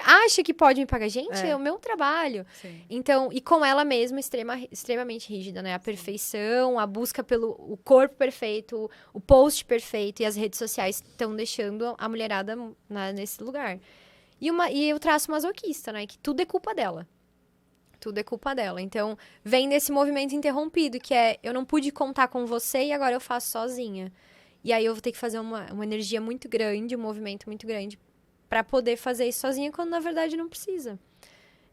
acha que pode me pagar? Gente, É. é o meu trabalho. Sim. Então, e com ela mesma extremamente rígida, né? A perfeição, a busca pelo o corpo perfeito, o post perfeito, e as redes sociais estão deixando a mulherada nesse lugar. E o traço masoquista, né? Que tudo é culpa dela. Tudo é culpa dela. Então, vem desse movimento interrompido, que é: eu não pude contar com você e agora eu faço sozinha. E aí eu vou ter que fazer uma energia muito grande, um movimento muito grande, pra poder fazer isso sozinha, quando na verdade não precisa.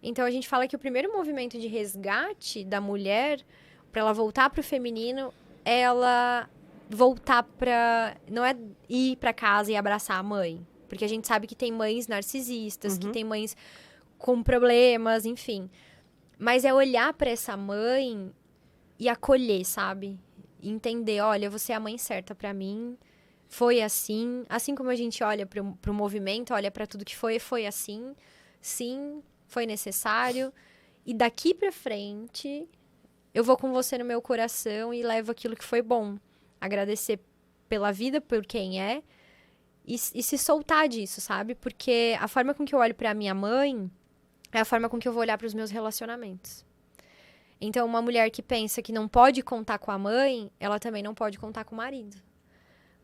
Então, a gente fala que o primeiro movimento de resgate da mulher, pra ela voltar pro feminino, é ela voltar pra... Não é ir pra casa e abraçar a mãe. Porque a gente sabe que tem mães narcisistas, que tem mães com problemas, enfim. Mas é olhar pra essa mãe e acolher, sabe? E entender: olha, você é a mãe certa pra mim, foi assim. Assim como a gente olha pro movimento, olha pra tudo que foi assim. Sim, foi necessário. E daqui pra frente, eu vou com você no meu coração e levo aquilo que foi bom. Agradecer pela vida, por quem é. E se soltar disso, sabe? Porque a forma com que eu olho pra minha mãe é a forma com que eu vou olhar pros meus relacionamentos. Então, uma mulher que pensa que não pode contar com a mãe, ela também não pode contar com o marido.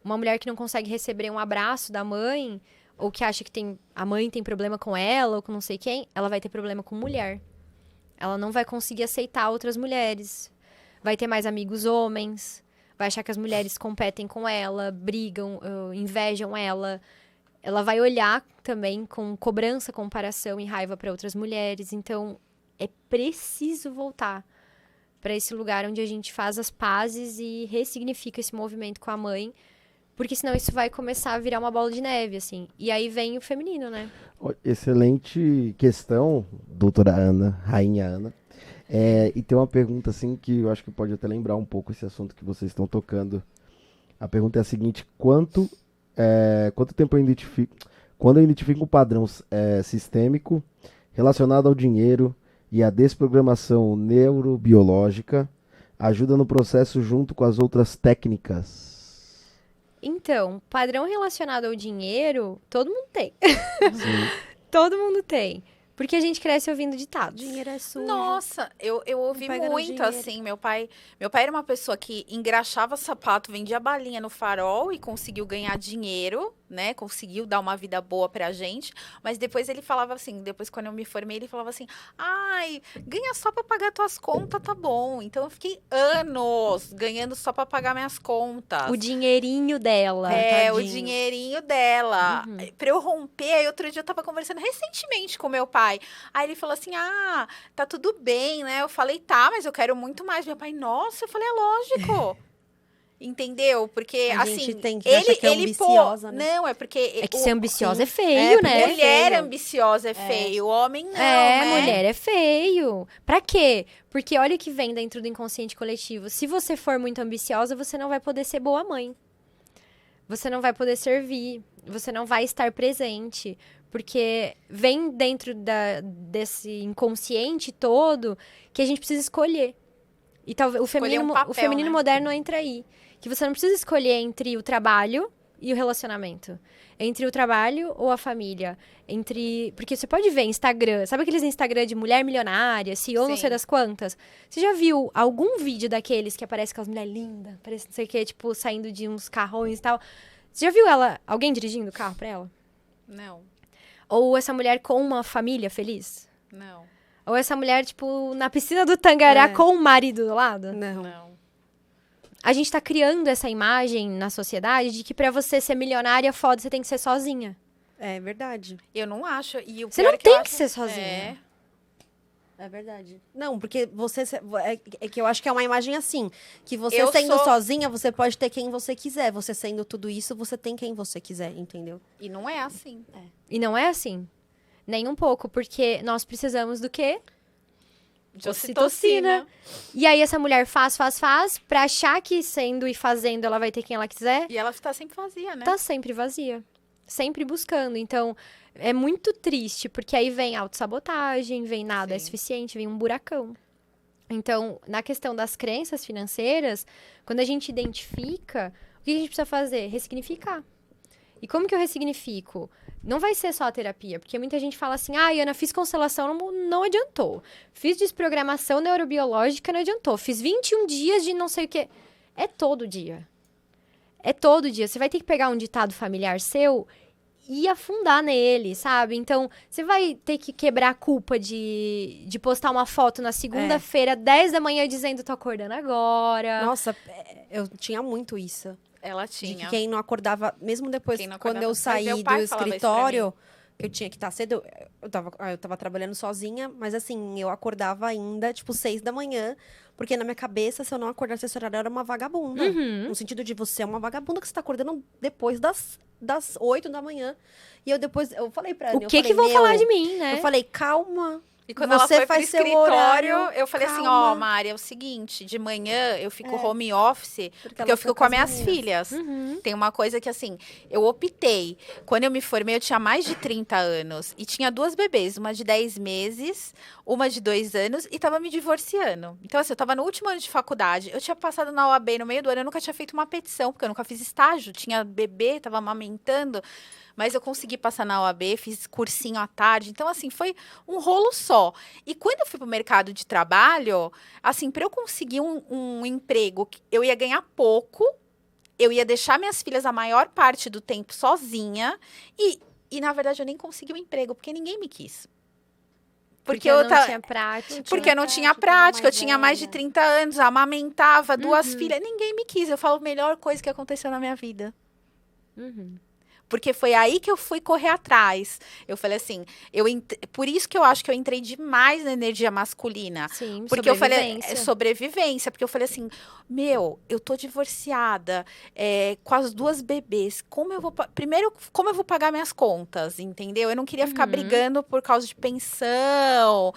Uma mulher que não consegue receber um abraço da mãe, ou que acha que a mãe tem problema com ela, ou com não sei quem, ela vai ter problema com mulher. Ela não vai conseguir aceitar outras mulheres. Vai ter mais amigos homens. Vai achar que as mulheres competem com ela, brigam, invejam ela. Ela vai olhar também com cobrança, comparação e raiva para outras mulheres. Então, é preciso voltar para esse lugar onde a gente faz as pazes e ressignifica esse movimento com a mãe. Porque senão isso vai começar a virar uma bola de neve, assim. E aí vem o feminino, né? Excelente questão, doutora Ana, rainha Ana. E tem uma pergunta assim que eu acho que pode até lembrar um pouco esse assunto que vocês estão tocando. A pergunta é a seguinte: quanto tempo quando eu identifico um padrão sistêmico relacionado ao dinheiro e à desprogramação neurobiológica, ajuda no processo junto com as outras técnicas? Então, padrão relacionado ao dinheiro, todo mundo tem. Sim. Todo mundo tem. Porque a gente cresce ouvindo ditados. Dinheiro é sujo. Nossa, eu ouvi Pega no muito, dinheiro. assim, meu pai era uma pessoa que engraxava sapato, vendia balinha no farol e conseguiu ganhar dinheiro, né, conseguiu dar uma vida boa pra gente, mas depois ele falava assim, depois quando eu me formei, ele falava assim: ai, ganha só pra pagar tuas contas, tá bom. Então eu fiquei anos ganhando só pra pagar minhas contas. O dinheirinho dela. O tadinho. dinheirinho dela. Pra eu romper, aí outro dia eu tava conversando recentemente com meu pai. Aí ele falou assim: ah, tá tudo bem, né? Eu falei: tá, mas eu quero muito mais. Meu pai: nossa, eu falei: é lógico. Entendeu? Porque, A assim, gente tem que achar que é ambiciosa, né? Não, é porque... É que ser ambiciosa é sim. feio, porque né? Mulher feio. ambiciosa é feio, homem não, né? Mulher é feio. Pra quê? Porque olha o que vem dentro do inconsciente coletivo. Se você for muito ambiciosa, você não vai poder ser boa mãe. Você não vai poder servir. Você não vai estar presente. Porque vem dentro desse inconsciente todo que a gente precisa escolher. E talvez o Escolher feminino, um papel, o feminino né? moderno entra aí. Que você não precisa escolher entre o trabalho e o relacionamento. Entre o trabalho ou a família. Porque você pode ver Instagram. Sabe aqueles Instagram de mulher milionária, CEO não Sim. sei das quantas? Você já viu algum vídeo daqueles que aparece aquelas mulheres lindas? Parece não sei o que, tipo, saindo de uns carrões e tal. Você já viu alguém dirigindo o carro pra ela? Não, Ou essa mulher com uma família feliz? não, Ou essa mulher, tipo, na piscina do Tangará com o marido do lado? Não. não. A gente tá criando essa imagem na sociedade de que pra você ser milionária foda, você tem que ser sozinha. É verdade. Eu não acho. E o Você pior não é que eu tem que acho- ser sozinha. É. É verdade. Não, porque é que eu acho que é uma imagem assim. Que você Eu sendo sou- sozinha, você pode ter quem você quiser. Você sendo tudo isso, você tem quem você quiser, entendeu? E não é assim. E não é assim. Nem um pouco, porque nós precisamos do quê? De Ocitocina. E aí essa mulher faz, pra achar que sendo e fazendo ela vai ter quem ela quiser, E ela tá sempre vazia, né? tá sempre vazia. Sempre buscando. Então, é muito triste, porque aí vem autossabotagem, vem nada é Sim. suficiente, vem um buracão. Então, na questão das crenças financeiras, quando a gente identifica, o que a gente precisa fazer? Ressignificar. E como que eu ressignifico? Não vai ser só a terapia, porque muita gente fala assim, Ana, fiz constelação, não adiantou. Fiz desprogramação neurobiológica, não adiantou. Fiz 21 dias de não sei o quê. É todo dia. É todo dia. Você vai ter que pegar um ditado familiar seu e afundar nele, sabe? Então, você vai ter que quebrar a culpa de postar uma foto na segunda-feira, 10 da manhã, dizendo, tô acordando agora. Nossa, eu tinha muito isso. Ela De tinha. que quem não acordava, mesmo depois, Quem não quando acordava- eu Mas saí meu do pai falava isso pra escritório, que eu tinha que estar cedo, eu tava trabalhando sozinha, mas assim, eu acordava ainda, tipo, 6 da manhã, porque na minha cabeça, se eu não acordasse esse horário, eu era uma vagabunda. Uhum. No sentido de você é uma vagabunda que você tá acordando depois das 8 da manhã. E eu falei pra Ana, O que vão falar de mim, né? Eu falei, calma. E quando ela Você foi pro faz seu escritório, horário, eu falei assim, calma. Mari, é o seguinte, de manhã eu fico home office, porque ela eu foi fico com com as as minhas meninas. filhas. Uhum. Tem uma coisa que, assim, eu optei. Quando eu me formei, eu tinha mais de 30 anos. E tinha 2 bebês, uma de 10 meses, uma de 2 anos, e tava me divorciando. Então, assim, eu tava no último ano de faculdade. Eu tinha passado na OAB no meio do ano, eu nunca tinha feito uma petição, porque eu nunca fiz estágio. Tinha bebê, tava amamentando. Mas eu consegui passar na OAB, fiz cursinho à tarde. Então, assim, foi um rolo só. E quando eu fui pro mercado de trabalho, assim, para eu conseguir um emprego, eu ia ganhar pouco, eu ia deixar minhas filhas a maior parte do tempo sozinha. E na verdade, eu nem consegui um emprego, porque ninguém me quis. Porque eu não tinha prática. Porque eu não tinha prática, eu tinha mais de 30 anos, amamentava 2 filhas, ninguém me quis. Eu falo, melhor coisa que aconteceu na minha vida. Uhum. Porque foi aí que eu fui correr atrás. Eu falei assim, por isso que eu acho que eu entrei demais na energia masculina. Sim, Porque eu falei, sobrevivência. sobrevivência. Porque eu falei assim, eu tô divorciada, com as 2 bebês. Primeiro, como eu vou pagar minhas contas, entendeu? Eu não queria ficar brigando por causa de pensão.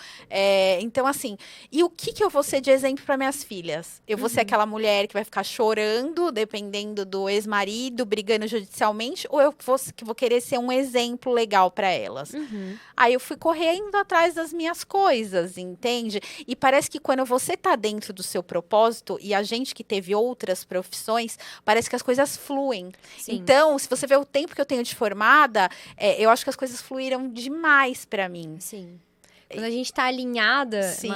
Então, assim, e o que eu vou ser de exemplo para minhas filhas? Eu vou ser aquela mulher que vai ficar chorando, dependendo do ex-marido, brigando judicialmente, ou eu vou querer ser um exemplo legal para elas? Uhum. Aí eu fui correndo atrás das minhas coisas, entende? E parece que quando você tá dentro do seu propósito, e a gente que teve outras profissões, parece que as coisas fluem. Sim. Então, se você vê o tempo que eu tenho de formada, eu acho que as coisas fluíram demais para mim. Sim. Quando a gente tá alinhada Sim.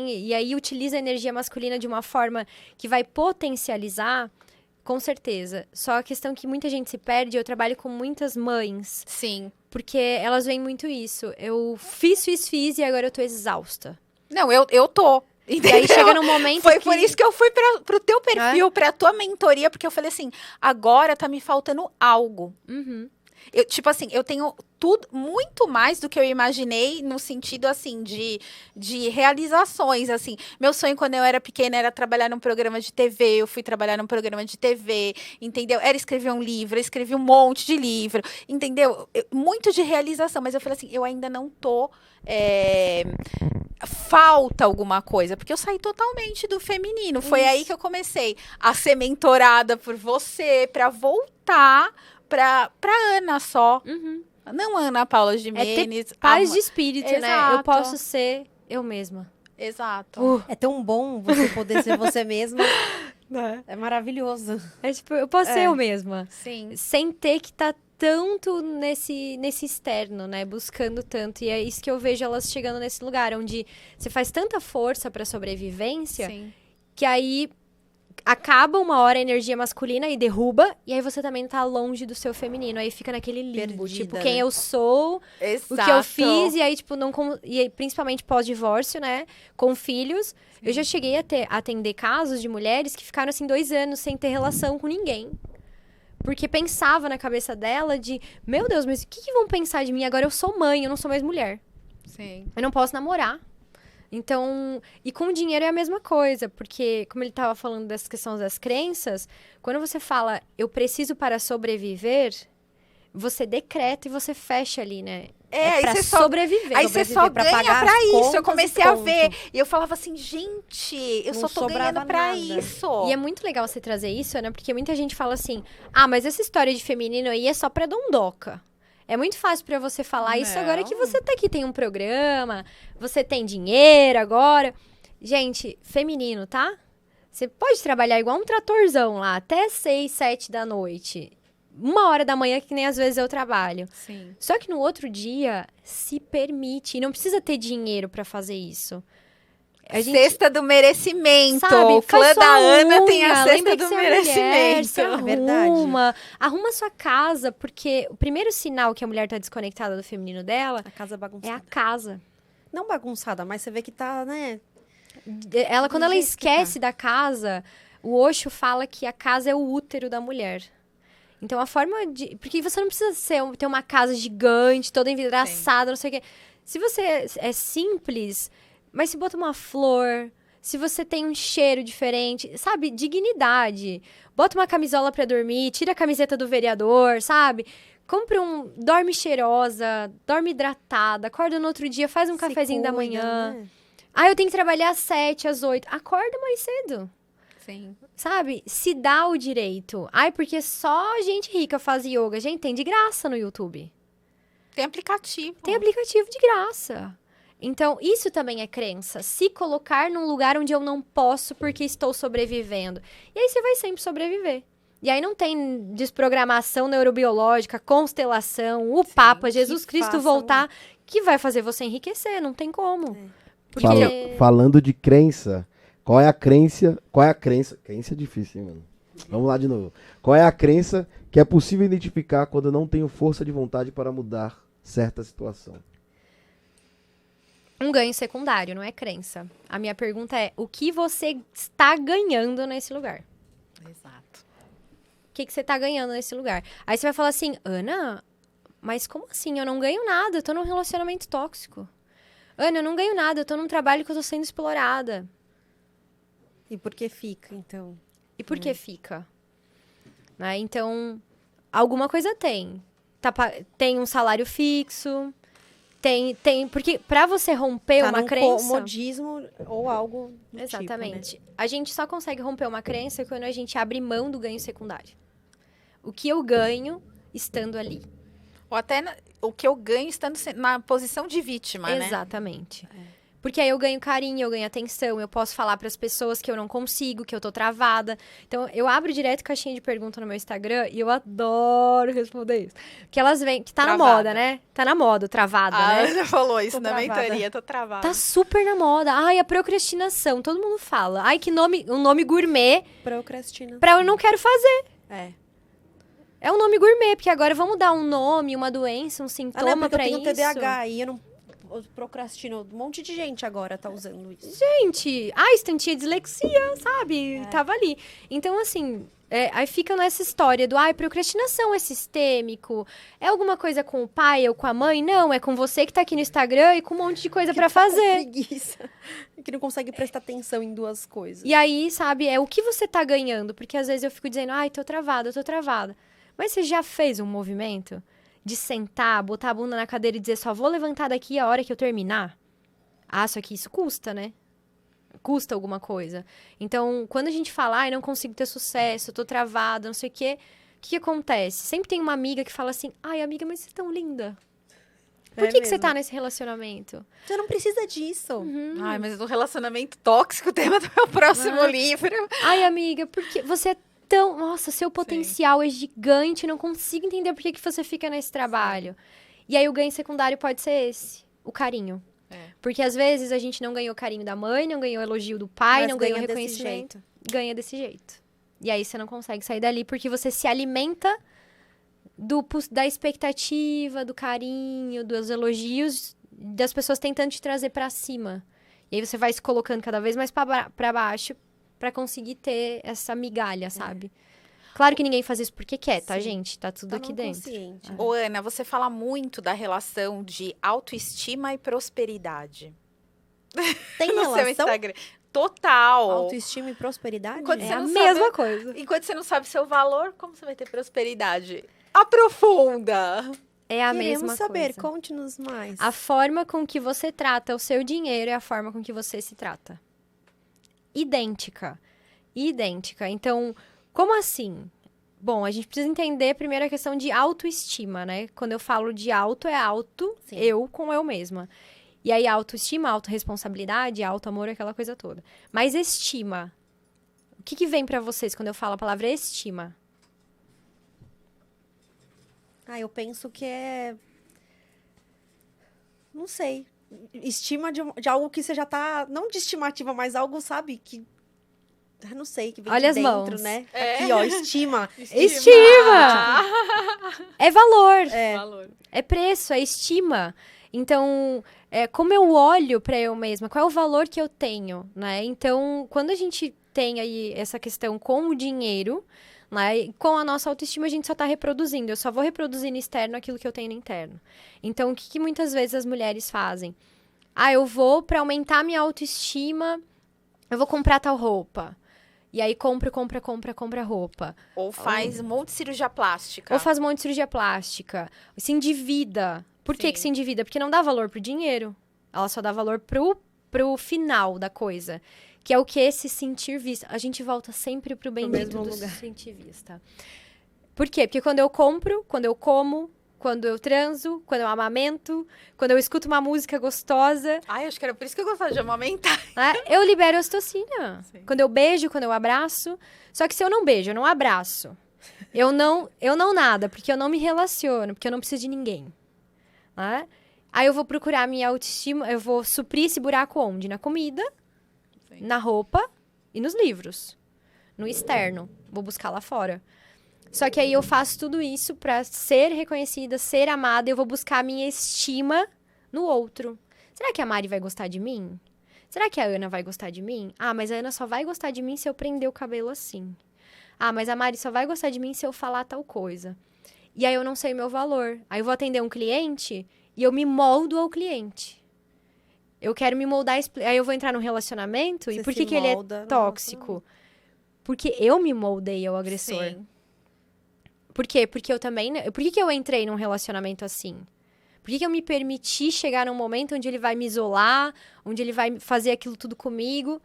e aí utiliza a energia masculina de uma forma que vai potencializar, com certeza. Só a questão que muita gente se perde, eu trabalho com muitas mães, Sim. porque elas veem muito isso. Eu fiz e agora eu tô exausta. Não, eu tô. E Entendeu? aí chega num momento Foi que... por isso que eu fui pro teu perfil, pra tua mentoria, porque eu falei assim, agora tá me faltando algo. Uhum. Tipo assim, eu tenho tudo, muito mais do que eu imaginei no sentido, assim, de realizações, assim. Meu sonho quando eu era pequena era trabalhar num programa de TV, eu fui trabalhar num programa de TV, entendeu? Era escrever um livro, eu escrevi um monte de livro, entendeu? Muito de realização, mas eu falei assim, eu ainda não tô... falta alguma coisa, porque eu saí totalmente do feminino. Foi aí que eu comecei a ser mentorada por você, pra voltar pra Ana só. Uhum. Não Ana Paula Gimenez. Paz de espírito, né? Eu Exato. posso ser eu mesma. Exato. É tão bom você poder ser você mesma. É maravilhoso. É tipo, eu posso ser eu mesma. Sim. Sem ter que estar tanto nesse externo, né? Buscando tanto. E é isso que eu vejo elas chegando nesse lugar, onde você faz tanta força pra sobrevivência, Sim. que aí acaba uma hora a energia masculina e derruba, e aí você também tá longe do seu feminino. Aí fica naquele limbo, Perdida, tipo, quem né? eu sou, Exato. o que eu fiz, e aí, tipo, e aí, principalmente pós-divórcio, né? Com filhos. Eu já cheguei a atender casos de mulheres que ficaram, assim, 2 anos sem ter relação com ninguém. Porque pensava na cabeça dela de, meu Deus, mas o que vão pensar de mim? Agora eu sou mãe, eu não sou mais mulher. Sim. Eu não posso namorar. Então, e com o dinheiro é a mesma coisa, porque, como ele estava falando dessas questões das crenças, quando você fala, eu preciso para sobreviver, você decreta e você fecha ali, né? Aí pra você só- sobreviver. Aí você Sobreviver só pra ganha pagar pra as isso. contas Eu e comecei a ponto. ver. E eu falava assim, gente, eu Não só tô sobrava ganhando pra nada. isso. E é muito legal você trazer isso, né? Porque muita gente fala assim, mas essa história de feminino aí é só pra dondoca. É muito fácil pra você falar isso agora que Não. você tá aqui, tem um programa, você tem dinheiro agora. Gente, feminino, tá? Você pode trabalhar igual um tratorzão lá, até 6, 7 da noite. 1 hora da manhã, que nem às vezes eu trabalho. Sim. Só que no outro dia, se permite. E não precisa ter dinheiro pra fazer isso. A gente, Cesta do merecimento. sabe, O clã faz sua da Ana tem a unha, cesta lembra que do você é mulher, merecimento. se arruma, Verdade. arruma sua casa, porque o primeiro sinal que a mulher tá desconectada do feminino dela A casa é a bagunçada. casa. Não bagunçada, mas você vê que tá, né? Ela, quando Do ela jeito que tá. esquece da casa, o Osho fala que a casa é o útero da mulher. Então, a forma de... Porque você não precisa ter uma casa gigante, toda envidraçada, não sei o quê. Se você é simples, mas se bota uma flor, se você tem um cheiro diferente, sabe? Dignidade. Bota uma camisola pra dormir, tira a camiseta do vereador, sabe? Compra dorme cheirosa, dorme hidratada, acorda no outro dia, faz um Se cafezinho da cuida, manhã. né? Eu tenho que trabalhar às 7, às 8. Acorda mais cedo. Sim. Sabe? Se dá o direito. Porque só gente rica faz yoga. Gente, tem de graça no YouTube. Tem aplicativo. Tem aplicativo de graça. Então, isso também é crença. Se colocar num lugar onde eu não posso porque estou sobrevivendo. E aí você vai sempre sobreviver. E aí não tem desprogramação neurobiológica, constelação, o Papa, Jesus Cristo façam- voltar, que vai fazer você enriquecer. Não tem como. Porque... Falando de crença, qual é a crença? Crença é difícil, hein, mano? Vamos lá de novo. Qual é a crença que é possível identificar quando eu não tenho força de vontade para mudar certa situação? Um ganho secundário, não é crença. A minha pergunta é, o que você está ganhando nesse lugar? Exato. O que você está ganhando nesse lugar? Aí você vai falar assim, Ana, mas como assim? Eu não ganho nada, eu tô num relacionamento tóxico. Ana, eu não ganho nada, eu tô num trabalho que eu tô sendo explorada. E por que fica, então? E por que fica? Né? Então, alguma coisa tem. Tem um salário fixo, tem porque pra você romper Tá uma num crença... comodismo ou algo do Exatamente. tipo, né? A gente só consegue romper uma crença quando a gente abre mão do ganho secundário. O que eu ganho estando ali. Ou até o que eu ganho estando na posição de vítima, né? Exatamente. Porque aí eu ganho carinho, eu ganho atenção, eu posso falar para as pessoas que eu não consigo, que eu tô travada. Então, eu abro direto caixinha de pergunta no meu Instagram e eu adoro responder isso. Porque elas vêm, que tá na Travada. moda, né? Tá na moda, o travada, A né? Ana falou isso Tô na travada. mentoria, tô travada. Tá super na moda. A procrastinação, todo mundo fala. Que nome, um nome gourmet Procrastina. pra eu não quero fazer. É. É um nome gourmet, porque agora vamos dar um nome, uma doença, um Ah, sintoma não, porque eu pra tenho isso. TDAH e eu não eu procrastino. Um monte de gente agora tá usando isso. Gente, estantia dislexia, sabe? Tava ali. Então, assim, aí fica nessa história do, procrastinação é sistêmico. É alguma coisa com o pai ou com a mãe? Não, é com você que tá aqui no Instagram e com um monte de coisa pra Que tá com fazer. preguiça. Que não consegue prestar atenção em duas coisas. E aí, sabe, é o que você tá ganhando. Porque às vezes eu fico dizendo, tô travada, eu tô travada. Mas você já fez um movimento de sentar, botar a bunda na cadeira e dizer, só vou levantar daqui a hora que eu terminar? Só que isso custa, né? Custa alguma coisa. Então, quando a gente fala, não consigo ter sucesso, eu tô travada, não sei o quê, o que acontece? Sempre tem uma amiga que fala assim, amiga, mas você é tão linda. Por que você tá nesse relacionamento? Você não precisa disso. Ai, mas do relacionamento tóxico, o tema do meu próximo livro. Amiga, porque você é tão... Nossa, seu potencial é gigante, não consigo entender por que você fica nesse trabalho. E aí o ganho secundário pode ser esse, o carinho. Porque às vezes a gente não ganhou carinho da mãe, não ganhou elogio do pai, Mas não ganhou ganha desse reconhecimento. jeito. ganha desse jeito. E aí você não consegue sair dali porque você se alimenta da expectativa, do carinho, dos elogios das pessoas tentando te trazer pra cima. E aí você vai se colocando cada vez mais pra baixo pra conseguir ter essa migalha, sabe? Claro que ninguém faz isso porque quer, tá, Sim. gente? Tá tudo Tá aqui no dentro. consciente. Ô, Ana, você fala muito da relação de autoestima e prosperidade Tem no seu relação? Instagram. Total. Autoestima e prosperidade? Enquanto É você a não mesma sabe- coisa. Enquanto você não sabe seu valor, como você vai ter prosperidade? Aprofunda. É a Queremos mesma saber, coisa. conte-nos mais. A forma com que você trata o seu dinheiro é a forma com que você se trata. Idêntica. Idêntica. Então, como assim? Bom, a gente precisa entender primeiro a questão de autoestima, né? Quando eu falo de auto, é auto, Sim. eu com eu mesma. E aí, autoestima, autorresponsabilidade, auto-amor, aquela coisa toda. Mas estima. O que vem pra vocês quando eu falo a palavra estima? Eu penso que é... Não sei. Estima de algo que você já tá... Não de estimativa, mas algo, sabe? Que... Não sei, que vem Olha de as dentro, mãos. né? É. Aqui, ó, estima. Estima! É valor. É. Valor. É preço, é estima. Então, como eu olho pra eu mesma, qual é o valor que eu tenho, né? Então, quando a gente tem aí essa questão com o dinheiro, né? E com a nossa autoestima, a gente só tá reproduzindo. Eu só vou reproduzir no externo aquilo que eu tenho no interno. Então, o que muitas vezes as mulheres fazem? Eu vou pra aumentar minha autoestima, eu vou comprar tal roupa. E aí, compra roupa. Ou faz um monte de cirurgia plástica. Ou faz um monte de cirurgia plástica. Se endivida. Por que Sim. que se endivida? Porque não dá valor pro dinheiro. Ela só dá valor pro final da coisa. Que é o que? Se sentir vista. A gente volta sempre pro bendito mesmo do lugar. se sentir vista. Por quê? Porque quando eu compro, quando eu como, quando eu transo, quando eu amamento, quando eu escuto uma música gostosa, Ai, acho que era por isso que eu gostava de amamentar. né, eu libero ocitocina. Sim. Quando eu beijo, quando eu abraço. Só que se eu não beijo, eu não abraço. Eu não nada, porque eu não me relaciono, porque eu não preciso de ninguém. Né? Aí eu vou procurar minha autoestima, eu vou suprir esse buraco onde? Na comida, Sim. na roupa e nos livros. No externo. Vou buscar lá fora. Só que aí eu faço tudo isso pra ser reconhecida, ser amada, e eu vou buscar a minha estima no outro. Será que a Mari vai gostar de mim? Será que a Ana vai gostar de mim? Mas a Ana só vai gostar de mim se eu prender o cabelo assim. Mas a Mari só vai gostar de mim se eu falar tal coisa. E aí eu não sei o meu valor. Aí eu vou atender um cliente e eu me moldo ao cliente. Eu quero me moldar. Aí eu vou entrar num relacionamento. Você E por se que que ele é molda, tóxico? Porque eu me moldei ao agressor. Sim. Por quê? Porque eu também... Por que que eu entrei num relacionamento assim? Por que que eu me permiti chegar num momento onde ele vai me isolar, onde ele vai fazer aquilo tudo comigo?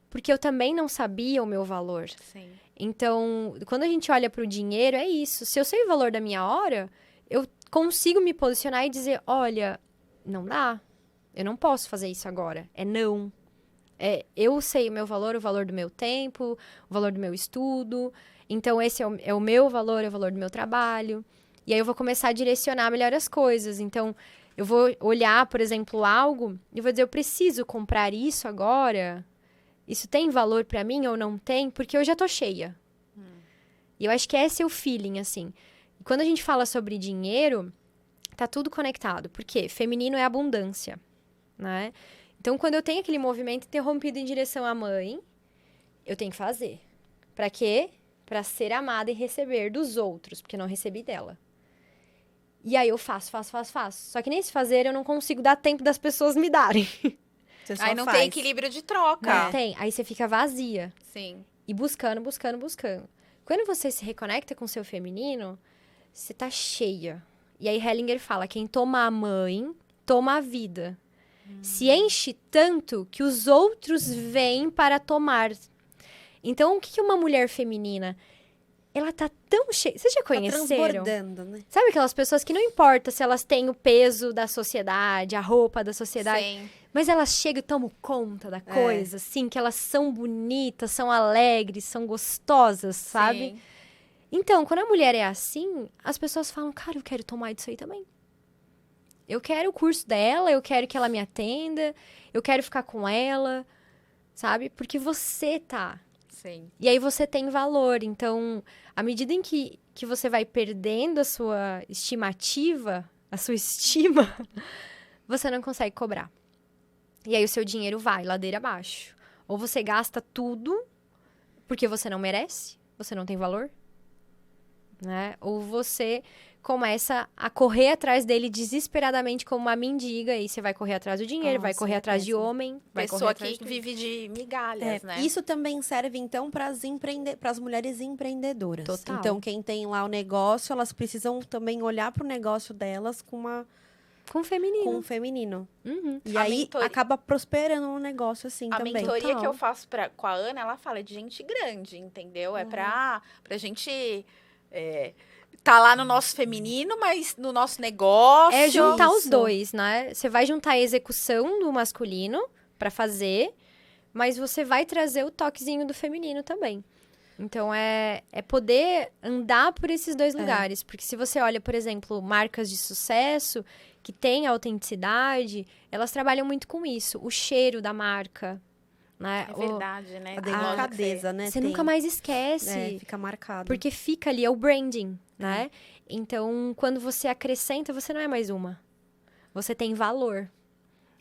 Porque eu também não sabia o meu valor. Sim. Então, quando a gente olha pro dinheiro, é isso. Se eu sei o valor da minha hora, eu consigo me posicionar e dizer, olha, não dá. Eu não posso fazer isso agora. É não. Eu sei o valor do meu tempo, o valor do meu estudo. Então, esse é o meu valor, é o valor do meu trabalho. E aí eu vou começar a direcionar melhor as coisas. Então, eu vou olhar, por exemplo, algo e vou dizer, eu preciso comprar isso agora? Isso tem valor pra mim ou não tem? Porque eu já tô cheia. E eu acho que esse é o feeling, assim. E quando a gente fala sobre dinheiro, tá tudo conectado. Por quê? Feminino é abundância, né? Então, quando eu tenho aquele movimento interrompido em direção à mãe, eu tenho que fazer. Pra quê? Pra ser amada e receber dos outros, porque eu não recebi dela. E aí eu faço. Só que nesse fazer eu não consigo dar tempo das pessoas me darem. Você só Aí não faz. tem equilíbrio de troca. Não tem. Aí você fica vazia. Sim. E buscando. Quando você se reconecta com o seu feminino, você tá cheia. E aí Hellinger fala, quem toma a mãe, toma a vida. Se enche tanto que os outros vêm para tomar. Então, o que uma mulher feminina... Ela tá tão cheia... Vocês já Tá conheceram? transbordando, né? Sabe aquelas pessoas que não importa se elas têm o peso da sociedade, a roupa da sociedade... Sim. Mas elas chegam e tomam conta da coisa, assim, que elas são bonitas, são alegres, são gostosas, sabe? Sim. Então, quando a mulher é assim, as pessoas falam, cara, eu quero tomar disso aí também. Eu quero o curso dela, eu quero que ela me atenda, eu quero ficar com ela, sabe? Porque você tá. Sim. E aí você tem valor. Então, à medida em que você vai perdendo a sua estimativa, a sua estima, você não consegue cobrar. E aí o seu dinheiro vai ladeira abaixo. Ou você gasta tudo porque você não merece, você não tem valor, né? Ou você começa a correr atrás dele desesperadamente como uma mendiga, e você vai correr atrás do dinheiro, vai correr atrás de homem, vai correr Pessoa atrás de que tudo. vive de migalhas, né? Isso também serve, então, para as mulheres empreendedoras. Total. Então, quem tem lá o negócio, elas precisam também olhar para o negócio delas com Com o feminino. com o feminino. Uhum. E A aí mentoria- acaba prosperando um negócio assim A também. mentoria Total. que eu faço com a Ana, ela fala de gente grande, entendeu? É pra gente tá lá no nosso feminino, mas no nosso negócio. É juntar os Isso. dois, né? Você vai juntar a execução do masculino pra fazer, mas você vai trazer o toquezinho do feminino também. Então, é poder andar por esses dois lugares. Porque se você olha, por exemplo, marcas de sucesso que têm autenticidade, elas trabalham muito com isso. O cheiro da marca, né? É verdade, né? A Tem loja que delicadeza, né? Você tem. nunca mais esquece. Fica marcado. Porque fica ali, é o branding, né? Então, quando você acrescenta, você não é mais uma. Você tem valor.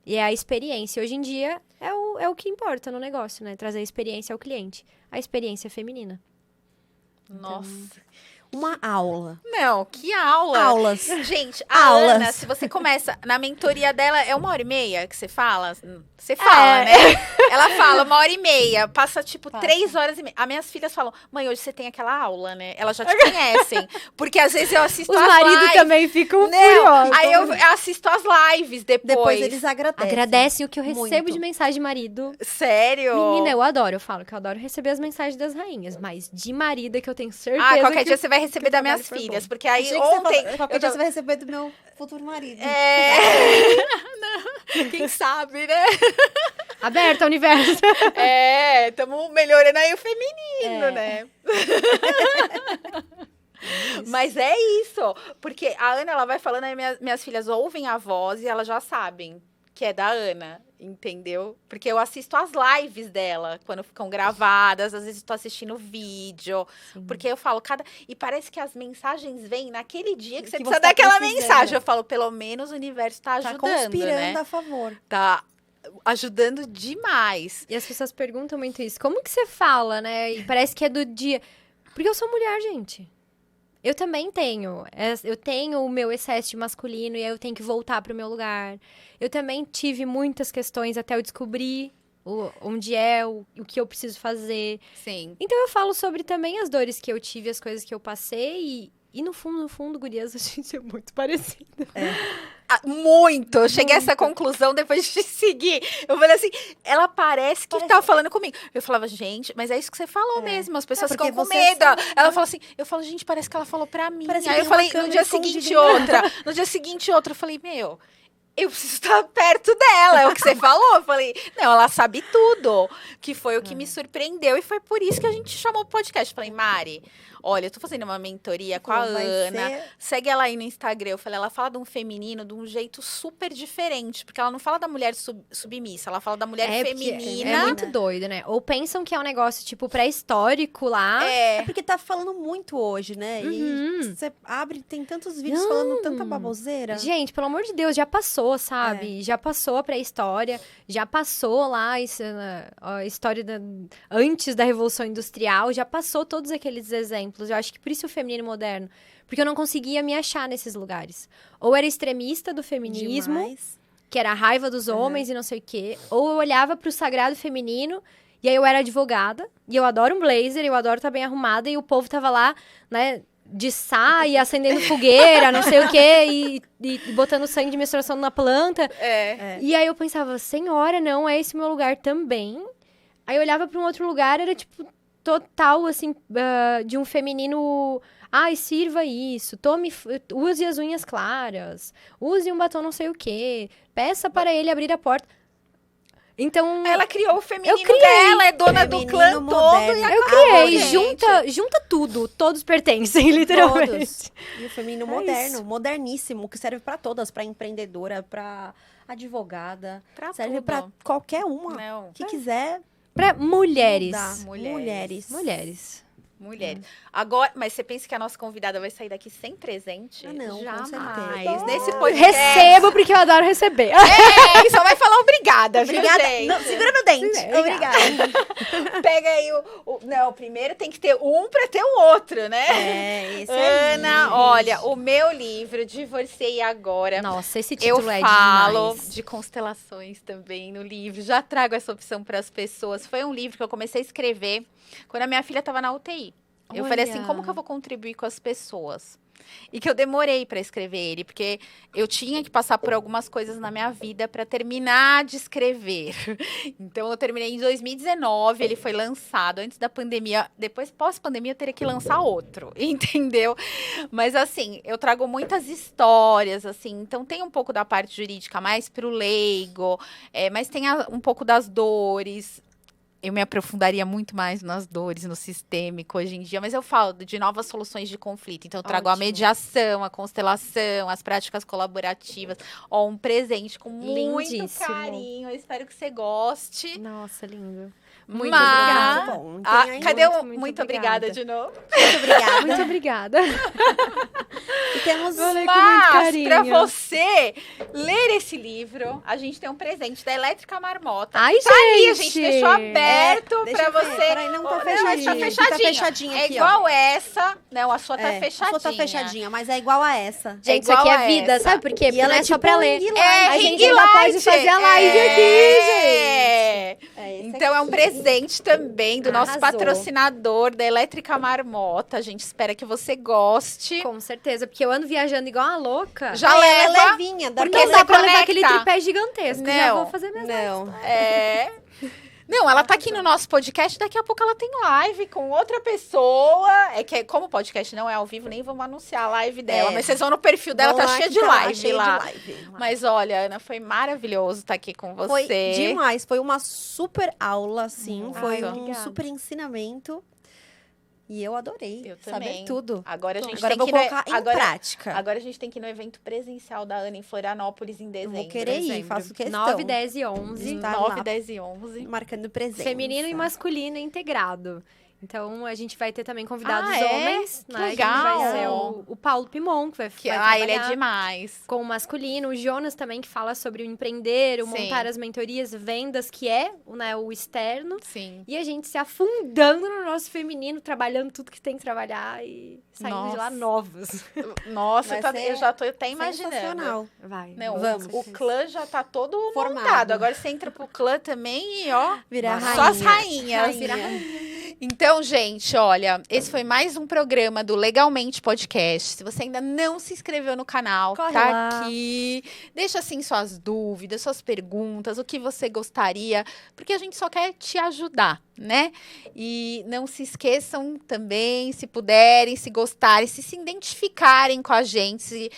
E é a experiência. Hoje em dia, é o que importa no negócio, né? Trazer a experiência ao cliente. A experiência feminina. Nossa. Uma aula. Não, que aula. Aulas. Gente, a Aulas. Ana, se você começa, na mentoria dela, é 1h30 que você fala? Você fala, né? Ela fala 1h30, passa tipo 3h30. As minhas filhas falam, mãe, hoje você tem aquela aula, né? Elas já te conhecem. Porque às vezes eu assisto Os as maridos lives. também ficam Não, furiosos. aí eu assisto as lives depois. Depois eles agradecem. Agradecem o que eu recebo Muito. de mensagem de marido. Sério? Menina, eu adoro. Eu falo que eu adoro receber as mensagens das rainhas. Mas de marido é que eu tenho certeza Qualquer que dia você vai receber que o das minhas trabalho foi filhas. bom. Porque aí Achei que você ontem. fala- qualquer dia você vai receber do meu futuro marido. Quem sabe, né? Aberta, universo. Estamos melhorando aí o feminino, né? Mas é isso. Porque a Ana, ela vai falando, aí minhas filhas ouvem a voz e elas já sabem que é da Ana, entendeu? Porque eu assisto as lives dela, quando ficam gravadas, às vezes estou assistindo vídeo, porque eu falo e parece que as mensagens vêm naquele dia que você Que precisa você tá daquela precisando. mensagem. Eu falo, pelo menos o universo tá Tá ajudando, conspirando né? a favor. Tá ajudando demais. E as pessoas perguntam muito isso. Como que você fala, né? E parece que é do dia. Porque eu sou mulher, gente. Eu também tenho. Eu tenho o meu excesso de masculino e aí eu tenho que voltar pro meu lugar. Eu também tive muitas questões até eu descobrir onde é, o que eu preciso fazer. Sim. Então eu falo sobre também as dores que eu tive, as coisas que eu passei e no fundo, gurias, a gente é muito parecida. Muito! Eu cheguei a essa conclusão depois de te seguir. Eu falei assim, ela parece que tá falando comigo. Eu falava, gente, mas é isso que você falou mesmo. As pessoas porque ficam com você medo. sabe, Ela falou assim, eu falo, gente, parece que ela falou pra mim. Parece que Aí tem eu uma falei, no câmera dia escondida seguinte em outra. No dia seguinte outra. Eu falei, meu, eu preciso estar perto dela. É o que você falou. Eu falei, não, ela sabe tudo. Que foi o que me surpreendeu. E foi por isso que a gente chamou o podcast. Eu falei, Mari, olha, eu tô fazendo uma mentoria com a Vai Ana. ser- Segue ela aí no Instagram. Eu falei, ela fala de um feminino de um jeito super diferente. Porque ela não fala da mulher submissa, ela fala da mulher Porque feminina. é muito doido, né? Ou pensam que é um negócio, tipo, pré-histórico lá. É porque tá falando muito hoje, né? E Uhum. você abre, tem tantos vídeos falando tanta baboseira. Gente, pelo amor de Deus, já passou, sabe? Já passou a pré-história, já passou lá a história antes da Revolução Industrial, já passou todos aqueles exemplos. Eu acho que por isso o feminino moderno. Porque eu não conseguia me achar nesses lugares. Ou era extremista do feminismo, Demais. que era a raiva dos homens e não sei o quê. Ou eu olhava pro sagrado feminino, e aí eu era advogada, e eu adoro um blazer, eu adoro estar bem arrumada, e o povo tava lá, né, de saia, acendendo fogueira, não sei o quê, e botando sangue de menstruação na planta. E aí eu pensava, senhora, não é esse meu lugar também. Aí eu olhava pra um outro lugar, era tipo, total, assim, de um feminino... Ai, sirva isso, use as unhas claras, use um batom não sei o quê, peça para ele abrir a porta. Então, Ela criou o feminino Eu criei. dela, é dona do Feminino clã moderno. todo. E eu acabou, criei, gente. junta tudo, todos pertencem, literalmente. Todos. E o feminino É moderno, isso. moderníssimo, que serve pra todas, pra empreendedora, pra advogada, Pra serve tudo. pra qualquer uma Não. que quiser. Pra mulheres. Mudar. Mulheres. Mulheres. Mulheres. Agora, mas você pensa que a nossa convidada vai sair daqui sem presente? Ah, não, com Jamais. certeza. Nesse podcast. Recebo porque eu adoro receber. Só vai falar obrigada, viu, Obrigada. gente? Não, segura meu dente. Sim, Obrigada. Pega aí Não, primeiro tem que ter um pra ter o outro, né? Isso aí. Ana, olha, o meu livro, Divorciei Agora. Nossa, esse Eu título é falo demais. de constelações também no livro. Já trago essa opção para as pessoas. Foi um livro que eu comecei a escrever quando a minha filha estava na UTI. Eu falei assim, Olha. como que eu vou contribuir com as pessoas? E que eu demorei para escrever ele, porque eu tinha que passar por algumas coisas na minha vida para terminar de escrever. Então, eu terminei em 2019, ele foi lançado antes da pandemia. Depois, pós-pandemia, eu teria que lançar outro, entendeu? Mas, assim, eu trago muitas histórias, assim. Então, tem um pouco da parte jurídica mais pro leigo, mas tem um pouco das dores. Eu me aprofundaria muito mais nas dores, no sistêmico hoje em dia, mas eu falo de novas soluções de conflito. Então, eu trago a Ótimo. mediação, a constelação, as práticas colaborativas. Ó, um presente com muito Lindíssimo. carinho. Eu espero que você goste. Nossa, lindo. Muito Mas- obrigada. Bom, Ah, tem aí cadê muito, o muito muito obrigada obrigada. de novo? muito obrigada. Muito obrigada. E temos Falei com muito Mas, carinho. pra você ler esse livro, a gente tem um presente da Elétrica Marmota. Ai, Tá aí, a gente deixou aberto Deixa pra eu ver. você. Peraí, não tá Oh, fechadinho. tá fechadinho. Tá fechadinho É aqui, ó. igual essa. Não, a sua tá É, fechadinha. A sua tá fechadinha, mas é igual a essa. Gente, isso igual aqui a é vida, essa. sabe por quê? Porque ela não é é só tipo pra um ler. ring É, a ring gente ainda light. pode fazer a live aqui, gente. É esse Então é um aqui. presente também do nosso Arrasou. patrocinador da Elétrica Marmota. A gente espera que você goste. Com certeza, porque eu ando viajando igual uma louca. Já Ela é leva. levinha, dá Porque Porque não dá você pra levar conecta. aquele tripé gigantesco. Já Não. vou fazer mesmo. Não. É. Não, ela tá aqui no nosso podcast, daqui a pouco ela tem live com outra pessoa. É que como o podcast não é ao vivo, nem vamos anunciar a live dela. É. Mas vocês vão no perfil dela, Vão tá lá cheia que de tá live cheia lá. de live. Mas olha, Ana, foi maravilhoso estar aqui com você. Foi demais, foi uma super aula, assim, foi Nossa. um Obrigada. super ensinamento. E eu adorei Eu saber também. tudo. Agora a gente Agora eu tem vou que ir no- colocar em agora, prática. agora a gente tem que ir no evento presencial da Ana em Florianópolis em Eu dezembro. vou querer ir, dezembro. faço questão. 9, 10 e 11. Tá 9, lá. 10 e 11. Marcando presença. Feminino e masculino integrado. Então, a gente vai ter também convidados Ah, é? homens. Que né? legal. Vai ser o Paulo Pimon, que vai Ele é trabalhar demais. com o masculino. O Jonas também, que fala sobre o empreender, o Sim. montar as mentorias, vendas, que é né, o externo. Sim. E a gente se afundando no nosso feminino, trabalhando tudo que tem que trabalhar e saindo de lá Nossa. novos. Nossa, Vai ser eu já tô até imaginando. Sensacional. Vai. Não, Vamos. o clã já tá todo Formado. montado. Agora você entra pro clã também e, ó, Virar só as rainha. rainhas. Rainha. Então, gente, olha, esse foi mais um programa do Legalmente Podcast. Se você ainda não se inscreveu no canal, Corre tá lá. aqui. Deixa, assim, suas dúvidas, suas perguntas, o que você gostaria, porque a gente só quer te ajudar, né? E não se esqueçam também, se puderem, se gostarem, se identificarem com a gente,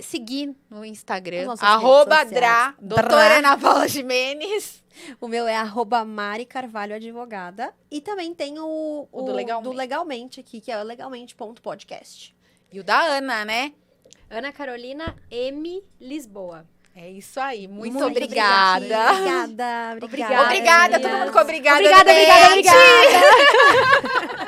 seguir no Instagram, As nossas @dra, redes sociais. doutora Ana Paula Jimenez. O meu é @Mari Carvalho Advogada. E também tem o do do Legalmente aqui, que é o legalmente.podcast. E o da Ana, né? Ana Carolina M. Lisboa. É isso aí. Muito Muito obrigada. Obrigada. Obrigada, Obrigada, todo meninas. mundo ficou obrigada. Obrigada, gente. obrigada, obrigada.